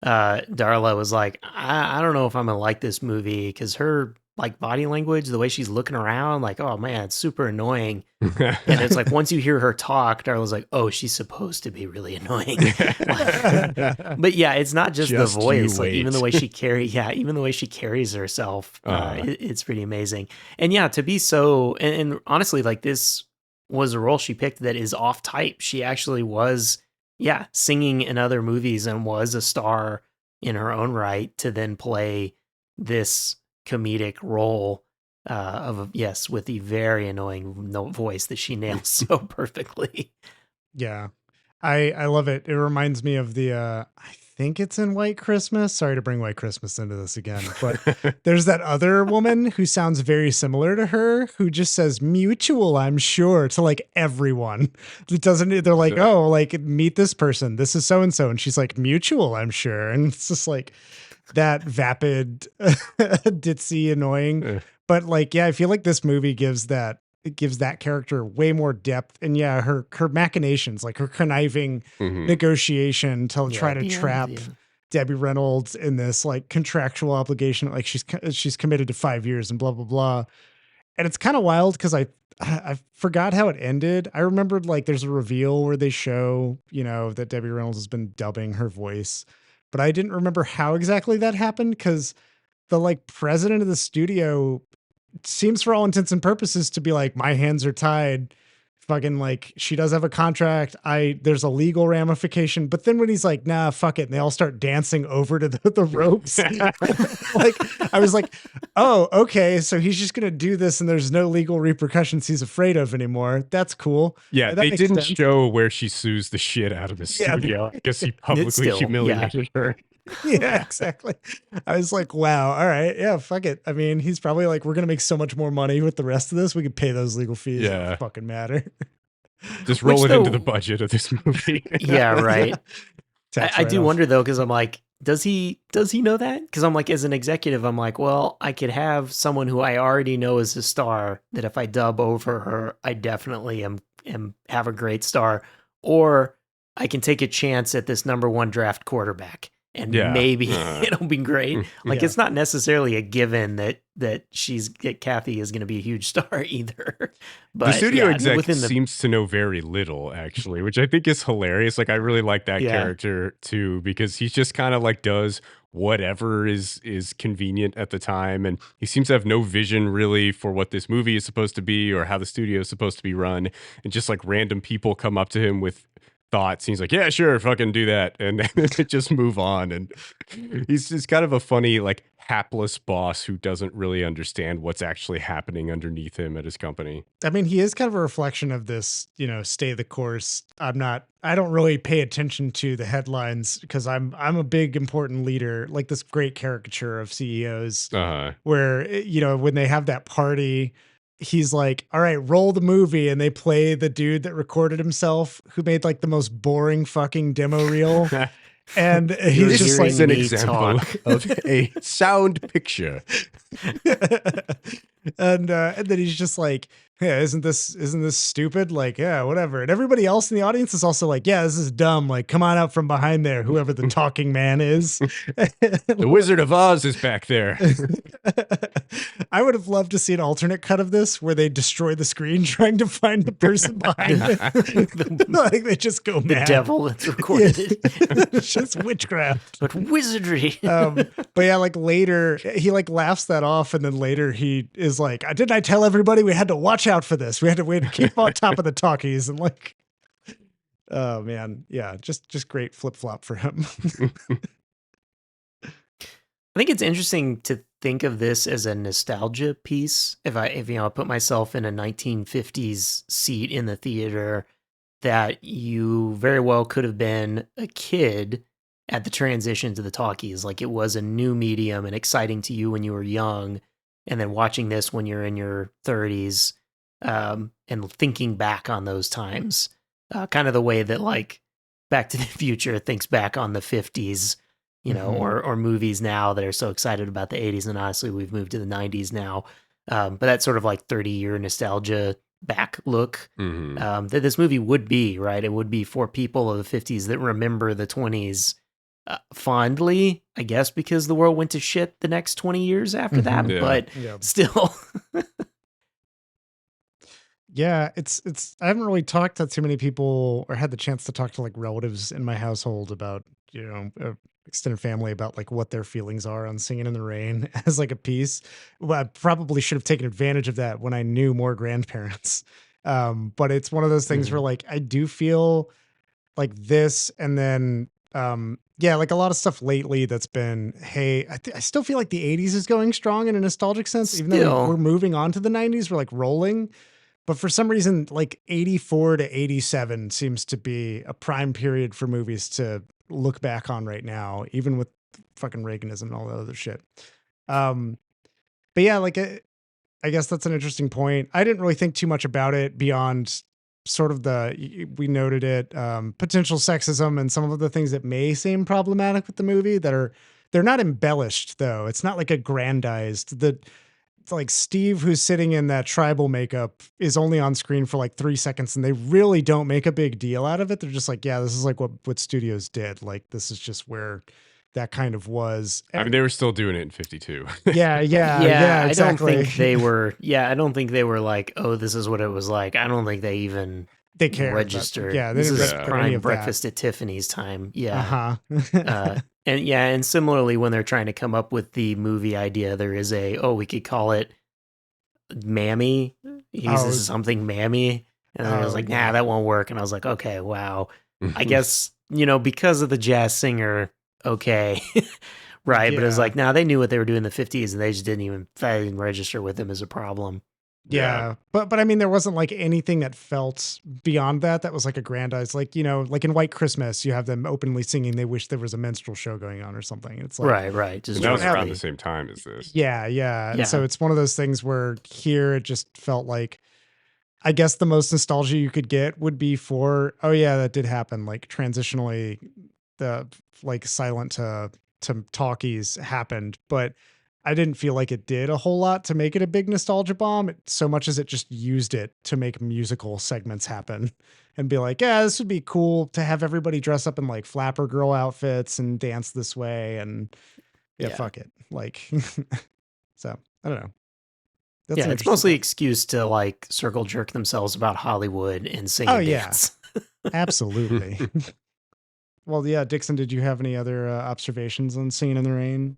Darla was like, I don't know if I'm gonna like this movie, because her like body language, the way she's looking around, like, oh man, it's super annoying. And it's like once you hear her talk, Darla's like, oh, she's supposed to be really annoying. But yeah, it's not just the voice, like even the way she carries herself, it's pretty amazing. And yeah, to be so, and honestly, like this was a role she picked that is off type. She actually was singing in other movies and was a star in her own right, to then play this comedic role with the very annoying voice that she nails so perfectly. Yeah, I love it. It reminds me of the I think it's in White Christmas. Sorry to bring White Christmas into this again, but there's that other woman who sounds very similar to her, who just says mutual, I'm sure, to like everyone. It doesn't, they're like, oh, like meet this person, this is so and so, and she's like, mutual, I'm sure. And it's just like that vapid ditzy annoying. But like, yeah, I feel like this movie gives that character way more depth. And yeah, her machinations, like her conniving negotiation to try to trap Debbie Reynolds in this like contractual obligation, like she's committed to 5 years and blah blah blah. And it's kind of wild because I forgot how it ended. I remembered like there's a reveal where they show that Debbie Reynolds has been dubbing her voice, but I didn't remember how exactly that happened, because the like president of the studio seems for all intents and purposes to be like, my hands are tied. Fucking like, she does have a contract. There's a legal ramification. But then when he's like, nah, fuck it, and they all start dancing over to the ropes. Like, I was like, oh, okay. So he's just going to do this and there's no legal repercussions he's afraid of anymore. That's cool. Yeah. They didn't show where she sues the shit out of the studio. I guess he publicly humiliated her. Yeah, exactly. I was like, wow, all right, yeah, fuck it. I mean, he's probably like, we're gonna make so much more money with the rest of this, we could pay those legal fees. Yeah, it doesn't fucking matter. Just roll it into the budget of this movie. Yeah, right. I do wonder though, because I'm like, does he know that? Because I'm like, as an executive, I'm like, well, I could have someone who I already know is a star that if I dub over her, I definitely am have a great star. Or I can take a chance at this number 1 draft quarterback and maybe it'll be great. Like it's not necessarily a given that Kathy is going to be a huge star either. But the studio exec seems to know very little, actually, which I think is hilarious. Like I really like that character too, because he's just kind of like does whatever is convenient at the time, and he seems to have no vision really for what this movie is supposed to be or how the studio is supposed to be run, and just like random people come up to him with thoughts. He's like, yeah, sure, fucking do that, and then just move on. And he's just kind of a funny, like, hapless boss who doesn't really understand what's actually happening underneath him at his company. I mean, he is kind of a reflection of this, stay the course. I don't really pay attention to the headlines because I'm a big important leader, like this great caricature of CEOs where, when they have that party, he's like, all right, roll the movie. And they play the dude that recorded himself who made like the most boring fucking demo reel. And he's just like an example of a sound picture. And then he's just like, yeah, isn't this stupid? Like, yeah, whatever. And everybody else in the audience is also like, yeah, this is dumb. Like, come on out from behind there, whoever the talking man is. The Wizard of Oz is back there. I would have loved to see an alternate cut of this where they destroy the screen trying to find the person behind it. Like they just go mad. The devil that's recorded. It's just witchcraft. But wizardry. But yeah, like later, he like laughs that off, and then later he is like, didn't I tell everybody we had to watch out for this? We had to keep on top of the talkies, and like, oh man, yeah, just great flip flop for him. I think it's interesting to think of this as a nostalgia piece. If I put myself in a 1950s seat in the theater, that you very well could have been a kid at the transition to the talkies. Like it was a new medium and exciting to you when you were young, and then watching this when you're in your 30s, and thinking back on those times, kind of the way that like Back to the Future thinks back on the 50s. Or movies now that are so excited about the 80s. And honestly, we've moved to the 90s now. But that's sort of like 30-year nostalgia back look that this movie would be, right? It would be for people of the 50s that remember the 20s fondly, I guess, because the world went to shit the next 20 years after that. Yeah. But still. Yeah, it's I haven't really talked to too many people or had the chance to talk to like relatives in my household about, extended family about like what their feelings are on Singin' in the Rain as like a piece. Well, I probably should have taken advantage of that when I knew more grandparents. But it's one of those things where like I do feel like this, and then like a lot of stuff lately that's been, hey, I still feel like the 80s is going strong in a nostalgic sense, even though we're moving on to the 90s, we're like rolling. But for some reason, like 84 to 87 seems to be a prime period for movies to look back on right now, even with fucking Reaganism and all that other shit. But yeah, like I guess that's an interesting point. I didn't really think too much about it beyond sort of we noted it, potential sexism and some of the things that may seem problematic with the movie they're not embellished though. It's not like aggrandized. It's like Steve, who's sitting in that tribal makeup, is only on screen for like 3 seconds, and they really don't make a big deal out of it. They're just like, yeah, this is like what studios did. Like, this is just where that kind of was. I mean, they were still doing it in 52. Yeah, exactly. I don't think they were like, oh, this is what it was like. I don't think they even care registered. This is prime breakfast at Tiffany's time. Yeah. Uh-huh. And similarly, when they're trying to come up with the movie idea, there is we could call it Mammy. He uses something Mammy. And then I was like, nah, that won't work. And I was like, okay, wow. I guess, because of the jazz singer, okay. Right. Yeah. But it was like, they knew what they were doing in the 50s, and they just didn't register with them as a problem. Yeah. But I mean, there wasn't like anything that felt beyond that was like aggrandized. Like, like in White Christmas, you have them openly singing they wish there was a minstrel show going on or something. It's like, right. Just that was around the same time as this. Yeah. And so it's one of those things where here it just felt like, I guess the most nostalgia you could get would be for, oh yeah, that did happen. Like transitionally, the like silent to to talkies happened, but I didn't feel like it did a whole lot to make it a big nostalgia bomb, so much as it just used it to make musical segments happen and be like, yeah, this would be cool to have everybody dress up in like flapper girl outfits and dance this way. And yeah. Fuck it. Like, so I don't know. That's it's mostly excuse to like circle jerk themselves about Hollywood and sing and dance. Absolutely. Well, yeah, Dixon, did you have any other observations on Singin' in the Rain?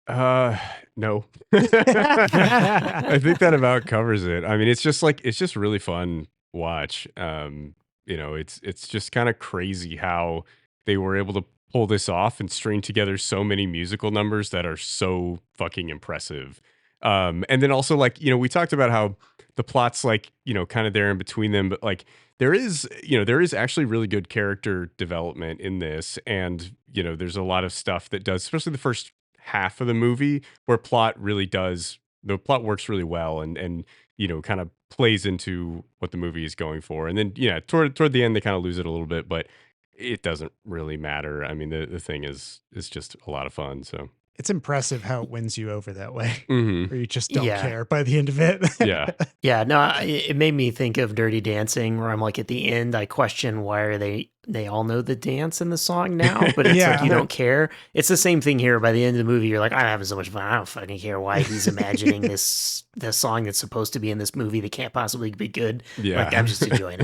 No. I think that about covers it. I mean, it's just really fun watch. It's just kind of crazy how they were able to pull this off and string together so many musical numbers that are so fucking impressive. And then also like, we talked about how the plot's like, kind of there in between them, but like there is actually really good character development in this. And, there's a lot of stuff that does, especially the first half of the movie where the plot works really well and kind of plays into what the movie is going for. And then, toward the end, they kind of lose it a little bit, but it doesn't really matter. I mean, the thing is just a lot of fun. So it's impressive how it wins you over that way, mm-hmm. where you just don't care by the end of it. Yeah. No, it made me think of Dirty Dancing, where I'm like, at the end, I question why are they all know the dance in the song now, but it's like you don't care. It's the same thing here. By the end of the movie, you're like, I'm having so much fun. I don't fucking care why he's imagining this song that's supposed to be in this movie that can't possibly be good. Yeah. Like, I'm just enjoying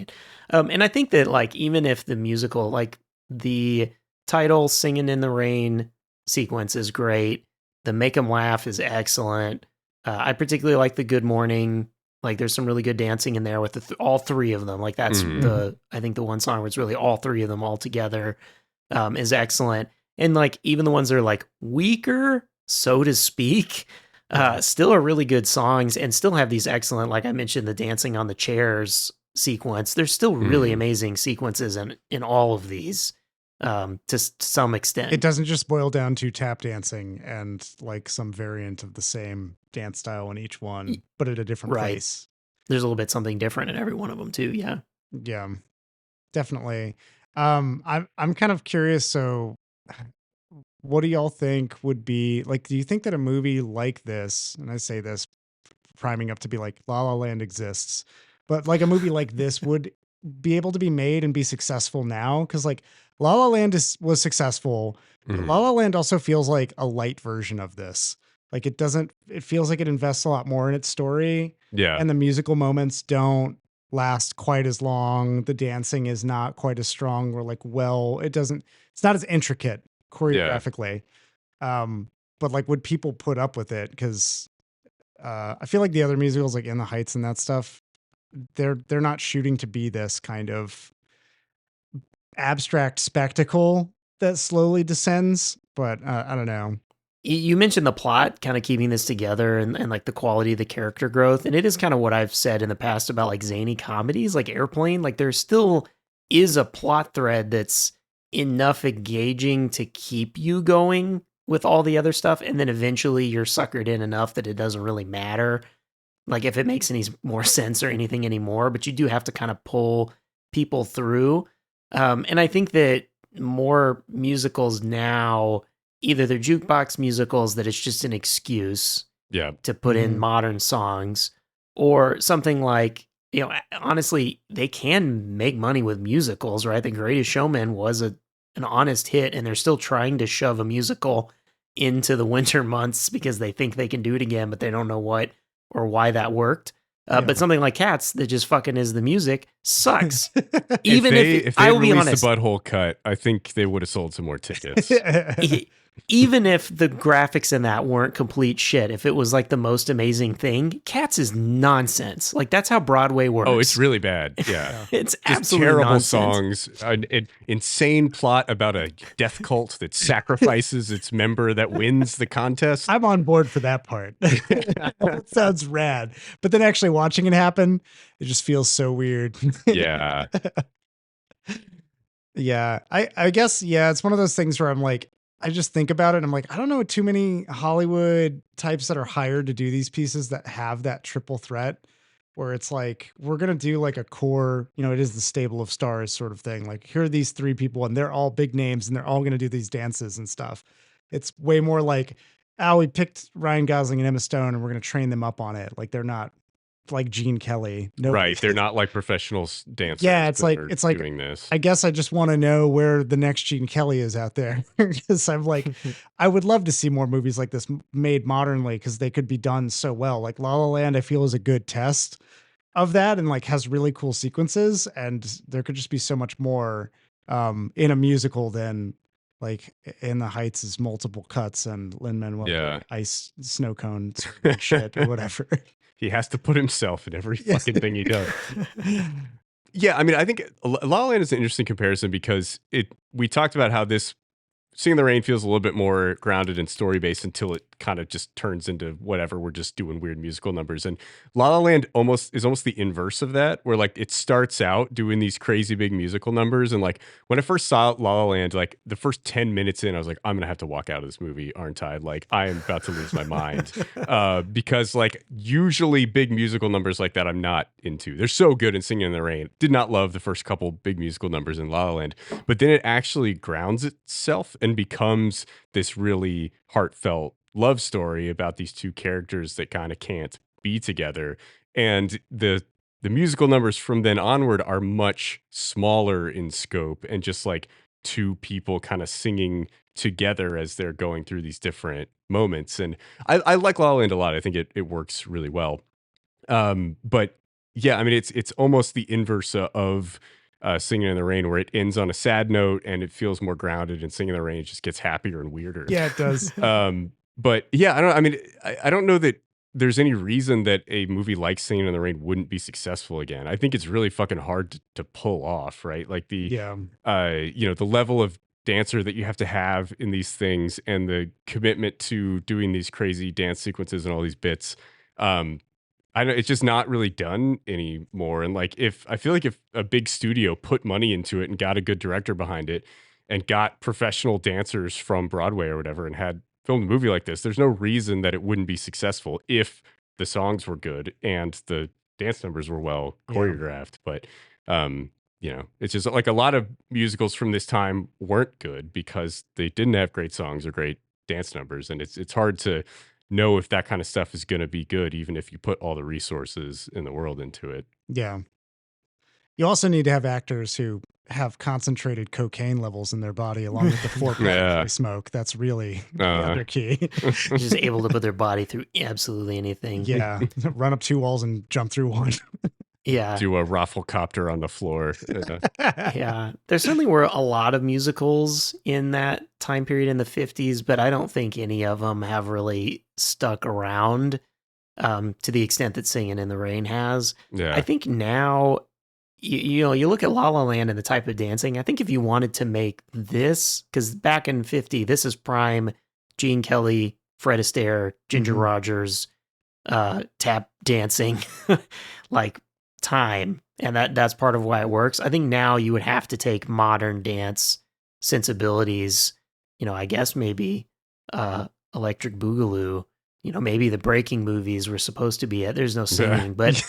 it. And I think that like even if the musical, like the title "Singin' in the Rain" sequence is great. The make 'em laugh is excellent. I particularly like the Good Morning. Like there's some really good dancing in there with all three of them. Like that's I think the one song where it's really all three of them all together is excellent. And like even the ones that are like weaker, so to speak, still are really good songs and still have these excellent, like I mentioned, the dancing on the chairs sequence. There's still really amazing sequences in all of these. To some extent. It doesn't just boil down to tap dancing and like some variant of the same dance style in each one, but at a different place. There's a little bit something different in every one of them too. Yeah. Yeah, definitely. I'm kind of curious. So what do y'all think would be like, do you think that a movie like this, and I say this priming up to be like La La Land exists, but like a movie like this would be able to be made and be successful now? Cause like La La Land was successful, but La La Land also feels like a light version of this. Like it feels like it invests a lot more in its story. Yeah. And the musical moments don't last quite as long. The dancing is not quite as strong or like, it's not as intricate choreographically. But like, would people put up with it? Cause, I feel like the other musicals like In the Heights and that stuff, they're not shooting to be this kind of abstract spectacle that slowly descends, but I don't know. You mentioned the plot kind of keeping this together and like the quality of the character growth. And it is kind of what I've said in the past about like zany comedies, like Airplane. Like there still is a plot thread that's enough engaging to keep you going with all the other stuff. And then eventually you're suckered in enough that it doesn't really matter. Like if it makes any more sense or anything anymore, but you do have to kind of pull people through. And I think that more musicals now, either they're jukebox musicals that it's just an excuse to put in modern songs, or something like, honestly, they can make money with musicals, right? The Greatest Showman was an honest hit, and they're still trying to shove a musical into the winter months because they think they can do it again, but they don't know what or why that worked. But something like Cats that just fucking is the music sucks. Even if I will be honest, the butthole cut, I think they would have sold some more tickets. Even if the graphics in that weren't complete shit, if it was like the most amazing thing, Cats is nonsense. Like that's how Broadway works. Oh, it's really bad. Yeah. It's just absolutely terrible nonsense. songs, an insane plot about a death cult that sacrifices its member that wins the contest. I'm on board for that part. That sounds rad. But then actually watching it happen, it just feels so weird. Yeah. Yeah. I guess, it's one of those things where I'm like, I just think about it and I'm like, I don't know too many Hollywood types that are hired to do these pieces that have that triple threat where it's like, we're going to do like a core, it is the stable of stars sort of thing. Like, here are these three people and they're all big names and they're all going to do these dances and stuff. It's way more like, we picked Ryan Gosling and Emma Stone and we're going to train them up on it. Like, they're not like Gene Kelly. No, right. They're not like professional dancers. Yeah, it's like doing this. I guess I just want to know where the next Gene Kelly is out there, because I'm like, I would love to see more movies like this made modernly, because they could be done so well. Like La La Land, I feel is a good test of that, and like has really cool sequences, and there could just be so much more in a musical than like In the Heights is multiple cuts and Lin-Manuel ice snow cone shit or whatever. He has to put himself in every fucking thing he does. Yeah, I mean, I think La La Land is an interesting comparison because we talked about how this Singin' in the Rain feels a little bit more grounded and story-based until it kind of just turns into whatever. We're just doing weird musical numbers. And La La Land is almost the inverse of that, where like it starts out doing these crazy big musical numbers. And like when I first saw La La Land, like the first 10 minutes in, I was like, I'm going to have to walk out of this movie, aren't I? Like I am about to lose my mind. Because like usually big musical numbers like that, I'm not into. They're so good in Singin' in the Rain. Did not love the first couple big musical numbers in La La Land, but then it actually grounds itself and becomes this really heartfelt love story about these two characters that kind of can't be together. And the musical numbers from then onward are much smaller in scope and just like two people kind of singing together as they're going through these different moments. And I like La La Land a lot. I think it works really well. But yeah, I mean, it's almost the inverse of Singin' in the Rain, where it ends on a sad note and it feels more grounded, and Singin' in the Rain just gets happier and weirder. Yeah, it does. But yeah, I don't know that there's any reason that a movie like Singin' in the Rain wouldn't be successful again. I think it's really fucking hard to pull off, right? Like the level of dancer that you have to have in these things and the commitment to doing these crazy dance sequences and all these bits. I know it's just not really done anymore. And like, I feel like if a big studio put money into it and got a good director behind it and got professional dancers from Broadway or whatever and had filmed a movie like this, there's no reason that it wouldn't be successful if the songs were good and the dance numbers were well choreographed. But, it's just like a lot of musicals from this time weren't good because they didn't have great songs or great dance numbers. And it's hard to know if that kind of stuff is going to be good, even if you put all the resources in the world into it. Yeah. You also need to have actors who have concentrated cocaine levels in their body along with the 4 they smoke. That's really the other key. Just able to put their body through absolutely anything. Yeah. Run up 2 walls and jump through one. Yeah. Do a rafflecopter on the floor. Yeah. There certainly were a lot of musicals in that time period in the 50s, but I don't think any of them have really stuck around to the extent that Singin' in the Rain has. Yeah. I think now, you look at La La Land and the type of dancing, I think if you wanted to make this, because back in 50, this is prime Gene Kelly, Fred Astaire, Ginger Rogers, tap dancing, like time, and that's part of why it works. I think now you would have to take modern dance sensibilities, I guess maybe Electric Boogaloo, maybe the breaking movies were supposed to be it. There's no singing, but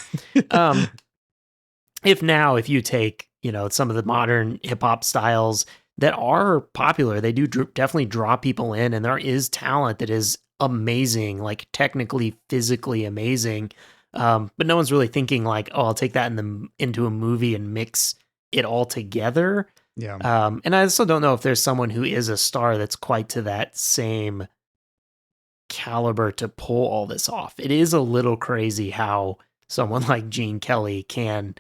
if you take some of the modern hip hop styles that are popular, they do definitely draw people in, and there is talent that is amazing, like technically, physically amazing. But no one's really thinking like, oh, I'll take that into a movie and mix it all together. Yeah. And I also don't know if there's someone who is a star that's quite to that same caliber to pull all this off. It is a little crazy how someone like Gene Kelly can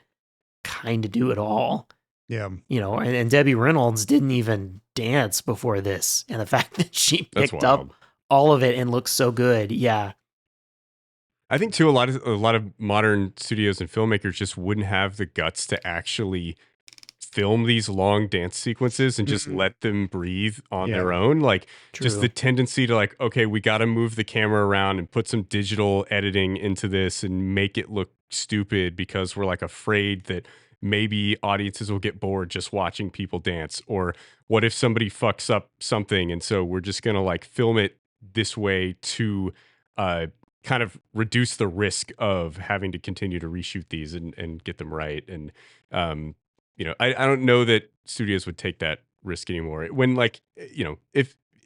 kind of do it all. Yeah. And Debbie Reynolds didn't even dance before this. And the fact that she picked up all of it and looks so good. Yeah. I think too, a lot of modern studios and filmmakers just wouldn't have the guts to actually film these long dance sequences and just let them breathe on their own. Like just the tendency to like, okay, we got to move the camera around and put some digital editing into this and make it look stupid because we're like afraid that maybe audiences will get bored just watching people dance. Or what if somebody fucks up something? And so we're just going to like film it this way to kind of reduce the risk of having to continue to reshoot these and get them right. And, I don't know that studios would take that risk anymore. When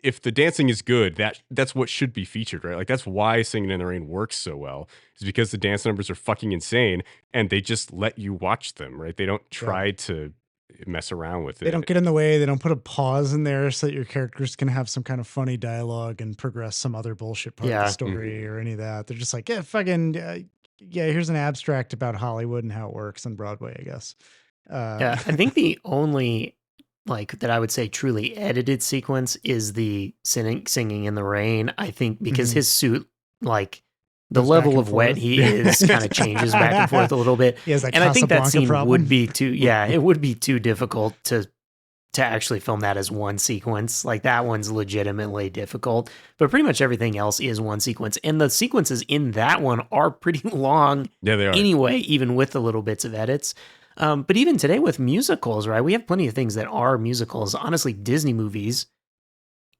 if the dancing is good, that's what should be featured, right? Like that's why Singing in the Rain works so well, is because the dance numbers are fucking insane and they just let you watch them, right? They don't try to mess around with it. They don't get in the way. They don't put a pause in there so that your characters can have some kind of funny dialogue and progress some other bullshit part of the story or any of that. They're just like, here's an abstract about Hollywood and how it works on Broadway, I guess. I think the only that I would say truly edited sequence is the singing in the rain. I think because his suit, the level of wet he is kind of changes back and forth a little bit. And I think that scene would be it would be too difficult to actually film that as one sequence. Like that one's legitimately difficult, but pretty much everything else is one sequence. And the sequences in that one are pretty long they are. Anyway, even with the little bits of edits. But even today with musicals, right? We have plenty of things that are musicals. Honestly, Disney movies,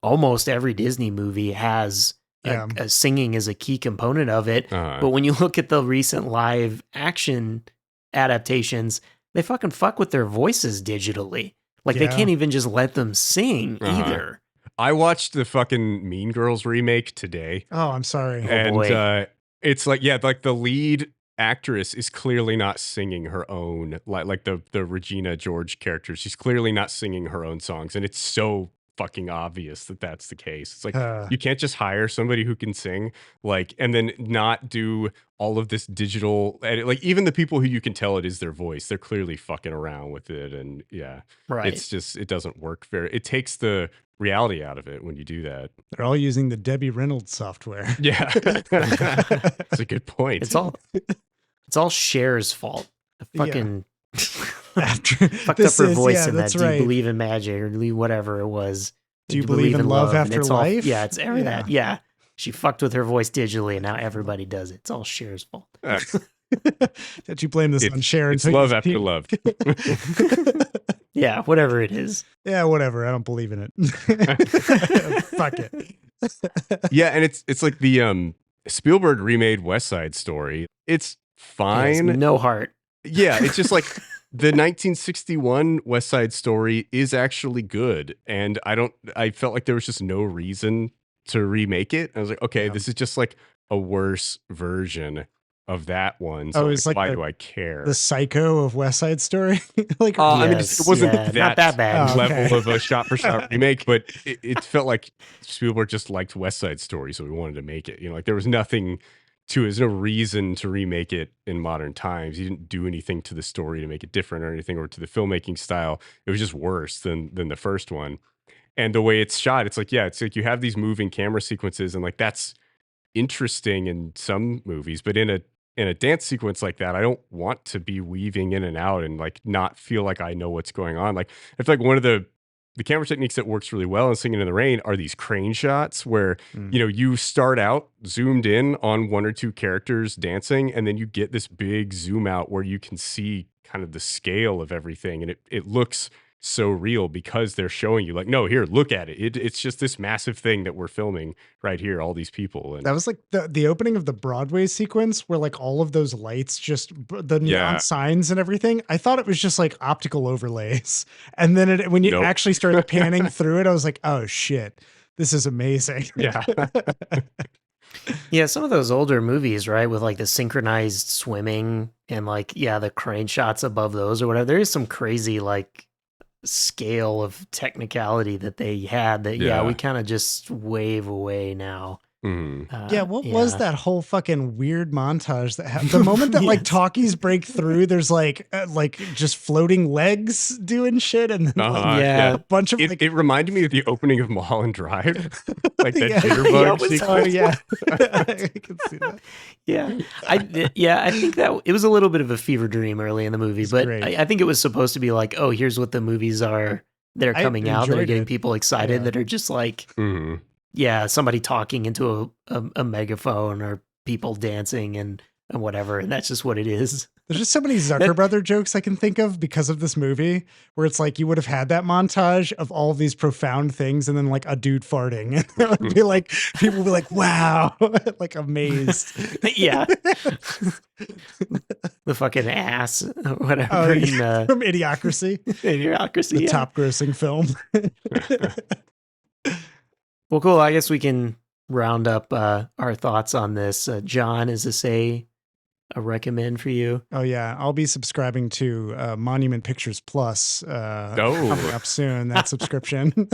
almost every Disney movie has a singing as a key component of it. But when you look at the recent live action adaptations, they fucking fuck with their voices digitally. They can't even just let them sing either. I watched the fucking Mean Girls remake today. Oh, I'm sorry. And it's the lead actress is clearly not singing her own, like the Regina George character. She's clearly not singing her own songs. And it's so fucking obvious that that's the case. It's like you can't just hire somebody who can sing and then not do all of this digital edit. Like even the people who you can tell it is their voice, they're clearly fucking around with it. And it's just, it doesn't work it takes the reality out of it when you do that. They're all using the Debbie Reynolds software. Yeah. That's a good point. It's all Cher's fault. The fucking fucked This up her is- voice yeah, in that. that's Do you right. believe in magic or whatever it was? Do you believe in love after And it's all- life? yeah, it's every that. Yeah. She fucked with her voice digitally and now everybody does it. It's all Cher's fault. That you blame this on Sharon. It's love after love. Yeah, whatever it is. Yeah, whatever. I don't believe in it. Fuck it. Yeah, and it's like the Spielberg remade West Side Story. It's fine. No heart. Yeah, it's just like the 1961 West Side Story is actually good. And I felt like there was just no reason to remake it. I was like, okay, this is just like a worse version of that one. So it's why do I care? The Psycho of West Side Story? It wasn't not that bad. level of a shot-for-shot remake, but it felt like Spielberg just liked West Side Story, so we wanted to make it. There was nothing to it. There's no reason to remake it in modern times. He didn't do anything to the story to make it different or anything, or to the filmmaking style. It was just worse than the first one. And the way it's shot, it's like you have these moving camera sequences, and that's interesting in some movies, but in a dance sequence like that, I don't want to be weaving in and out and not feel like I know what's going on. I feel like one of the camera techniques that works really well in Singing in the Rain are these crane shots where, you start out zoomed in on one or two characters dancing, and then you get this big zoom out where you can see kind of the scale of everything. And it looks so real because they're showing you no, here, look at it. It's just this massive thing that we're filming right here, all these people. And that was the opening of the Broadway sequence where all of those lights, just the neon signs and everything. I thought it was just optical overlays. And then when you actually started panning through it, I was like, oh shit, this is amazing. Yeah. Yeah, some of those older movies, right, with the synchronized swimming and the crane shots above those or whatever, there is some crazy scale of technicality that they had that we kind of just wave away now. What was that whole fucking weird montage that happened? The moment that talkies break through, there's just floating legs doing shit, and then a bunch of it reminded me of the opening of Mulholland Drive, that jitterbug sequence. Oh yeah, I can see that. I think that it was a little bit of a fever dream early in the movie, but I think it was supposed to be oh, here's what the movies are that are coming out that are getting people excited, that are just somebody talking into a megaphone or people dancing and whatever. And that's just what it is. There's just so many Zucker Brother jokes I can think of because of this movie, where it's like you would have had that montage of all of these profound things and then like a dude farting. And it would be like, people would be like, wow, like amazed. Yeah. The fucking ass, whatever. Oh, yeah. From Idiocracy. Idiocracy. The top grossing film. Well, cool. I guess we can round up our thoughts on this. John, is this a recommend for you? Oh yeah, I'll be subscribing to Monument Pictures Plus coming up soon. That subscription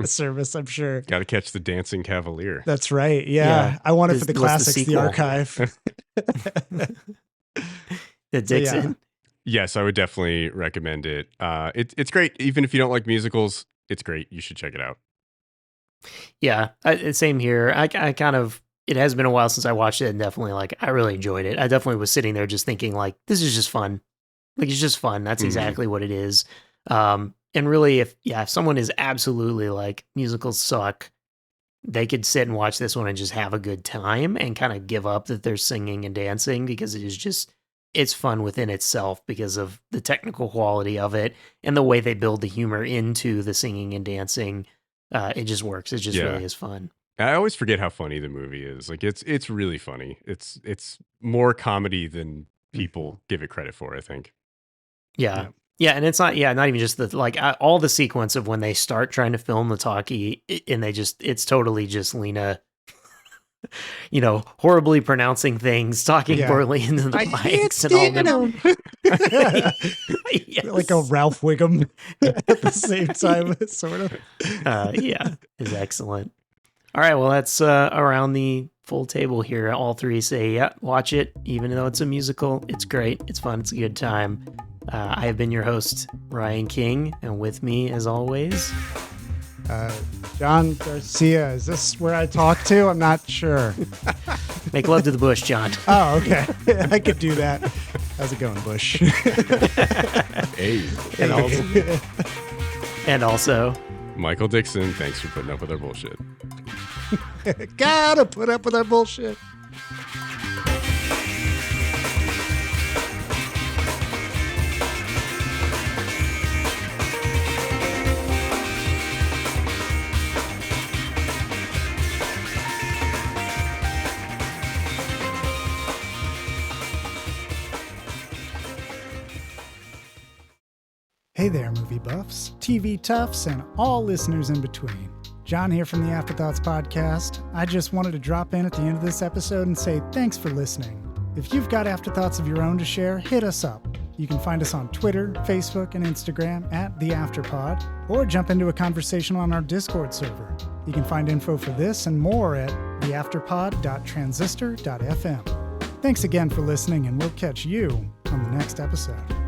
service, I'm sure. Got to catch the Dancing Cavalier. That's right. Yeah. I want it for the classics, the archive. The Dixon. Yes, I would definitely recommend it. It's great. Even if you don't like musicals, it's great. You should check it out. Yeah, same here. I kind of, it has been a while since I watched it, and definitely like I really enjoyed it. I definitely was sitting there just thinking like, this is just fun. Like it's just fun. That's exactly what it is. And really, if someone is absolutely like musicals suck, they could sit and watch this one and just have a good time and kind of give up that they're singing and dancing, because it is just, it's fun within itself because of the technical quality of it and the way they build the humor into the singing and dancing. It just works. It just really is fun. I always forget how funny the movie is. Like it's really funny. It's more comedy than people give it credit for, I think. Yeah. And it's not even just the, like all the sequence of when they start trying to film the talkie and it's totally just Lena, horribly pronouncing things, talking poorly into the mics and all that. Yes. Like a Ralph Wiggum at the same time, sort of. Is excellent. All right, well, that's around the full table here. All three say, yeah, watch it. Even though it's a musical, it's great. It's fun. It's a good time. I have been your host, Ryan King, and with me, as always, John Garcia. Is this where I talk to? I'm not sure. Make love to the bush, John. Oh, okay. I could do that. How's it going, Bush? Hey. And also, Michael Dixon, thanks for putting up with our bullshit. Gotta put up with our bullshit. Hey there, movie buffs, TV toughs, and all listeners in between. John here from the Afterthoughts podcast. I just wanted to drop in at the end of this episode and say thanks for listening. If you've got afterthoughts of your own to share, hit us up. You can find us on Twitter, Facebook, and Instagram at The Afterpod, or jump into a conversation on our Discord server. You can find info for this and more at theafterpod.transistor.fm. Thanks again for listening, and we'll catch you on the next episode.